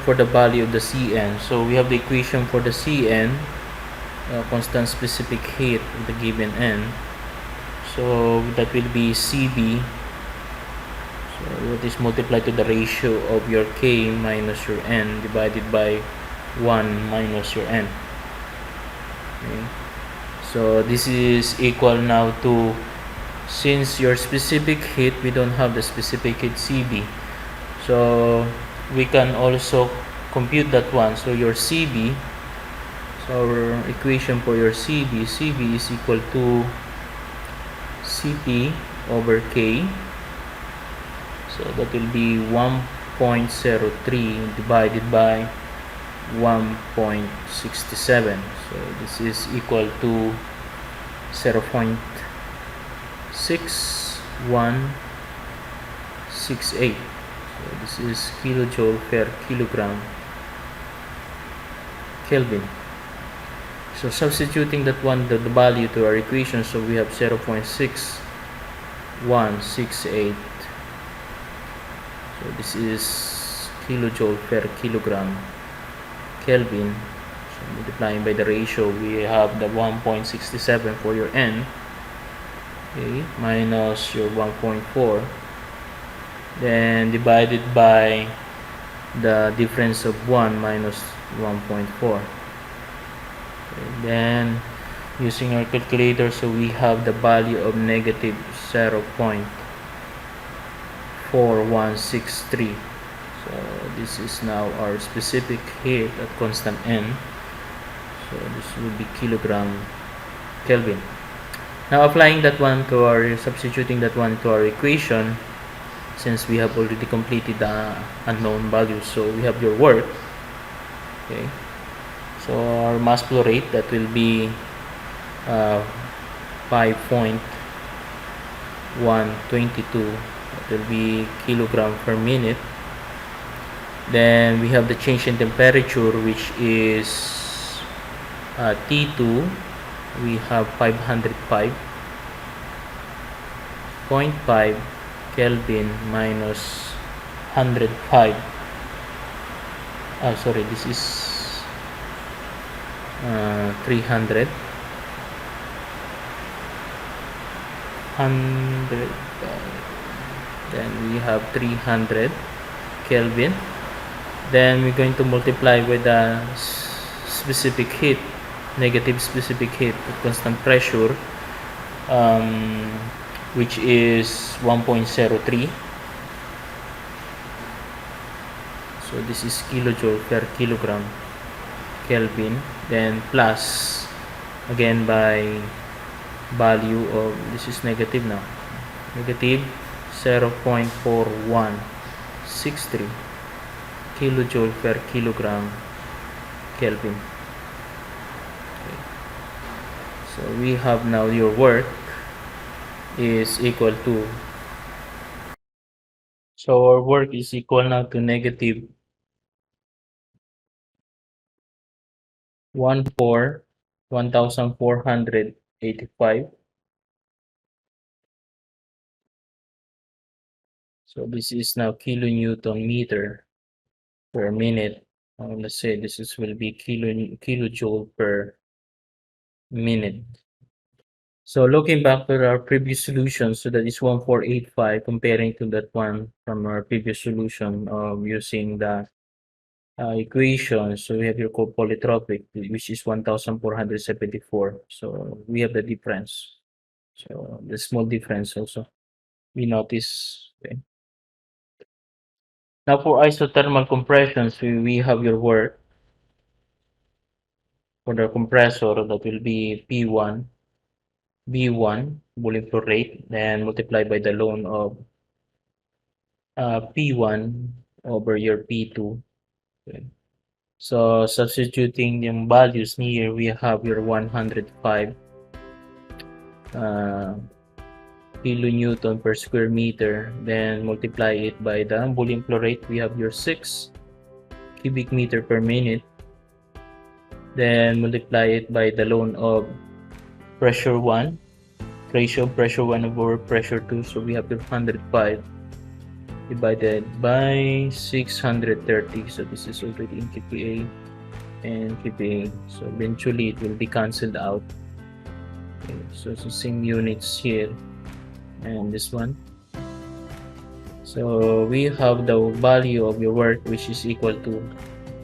for the value of the Cn. So we have the equation for the Cn, constant specific heat of the given n. So that will be Cb. So what is multiplied to the ratio of your K minus your n divided by 1 minus your n. Okay. So this is equal now to, since your specific heat, we don't have the specific heat Cb, so we can also compute that one. So your Cb, so our equation for your Cb is equal to Cp over K. So that will be 1.03 divided by 1.67. So this is equal to 0.6168. So this is kilojoule per kilogram Kelvin. So substituting that one, the value to our equation, so we have 0.6168. So this is kilojoule per kilogram Kelvin. So multiplying by the ratio, we have the 1.67 for your n, okay, minus your 1.4, then divided by the difference of 1 minus 1.4. Then using our calculator, so we have the value of negative 0.4163. So this is now our specific heat at constant n. So this will be kilogram Kelvin. Now applying that one to substituting that one to our equation, since we have already completed the unknown values, so we have your work. Okay. So our mass flow rate, that will be 5.122. That will be kilogram per minute. Then we have the change in temperature, which is T2. We have 505.5 Kelvin minus 105. Sorry, this is 300. 100. Then we have 300 Kelvin. Then we're going to multiply with the specific heat, negative specific heat at constant pressure, which is 1.03. So this is kilojoule per kilogram Kelvin, then plus again by value of, this is negative now, negative 0.4163 kilojoule per kilogram Kelvin. Okay. So we have now your work is equal to, so our work is equal now to negative 1485. So this is now kilonewton meter per minute. Let's say this is will be kilojoule per minute. So looking back to our previous solution, so that is 1485 comparing to that one from our previous solution using the equation. So we have your polytropic, which is 1474. So we have the difference. So the small difference also we notice. Okay. Now for isothermal compression, so we have your work for the compressor that will be P1, B1 volume flow rate, and multiplied by the load of P1 over your P2. Okay. So substituting yung values here, we have your 105 kilonewton per square meter, then multiply it by the volume flow rate, we have your 6 cubic meter per minute, then multiply it by the load of pressure 1, ratio of pressure 1 over pressure 2, so we have your 105 divided by 630, so this is already in kPa and kPa, so eventually it will be cancelled out. Okay, so it's the same units here and this one. So we have the value of your work, which is equal to,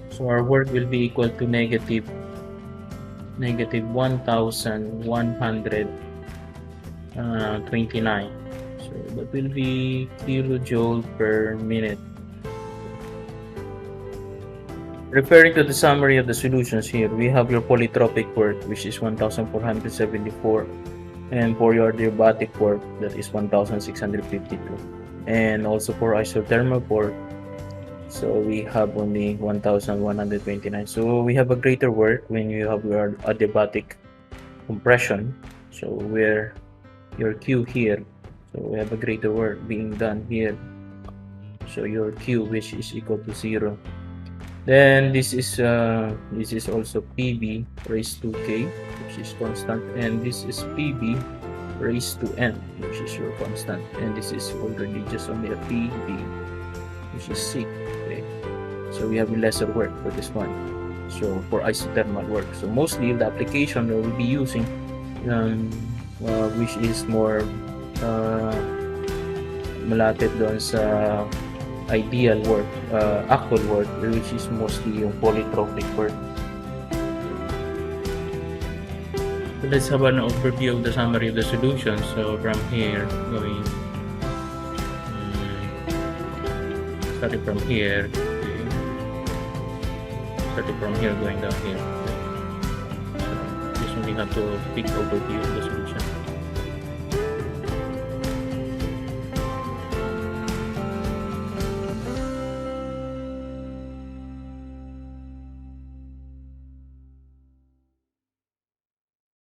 so our work will be equal to negative 1129. So that will be kilojoule per minute. Referring to the summary of the solutions here, we have your polytropic work, which is 1474, and for your adiabatic work, that is 1652, and also for isothermal work, so we have only 1129. So we have a greater work when you have your adiabatic compression, so where your Q here, so we have a greater work being done here, so your Q, which is equal to 0. Then this is also PB raised to K, which is constant, and this is PB raised to N, which is your constant, and this is already just only a PB, which is C. Okay, so we have lesser work for this one. So for isothermal work, so mostly the application that we'll be using, which is more malapit doon sa ideal work, actual work, which is mostly yung polytropic work. So let's have an overview of the summary of the solution. So from here, going starting from here, okay. Starting from here, going down here. Okay. So just only have to pick overview of the solution.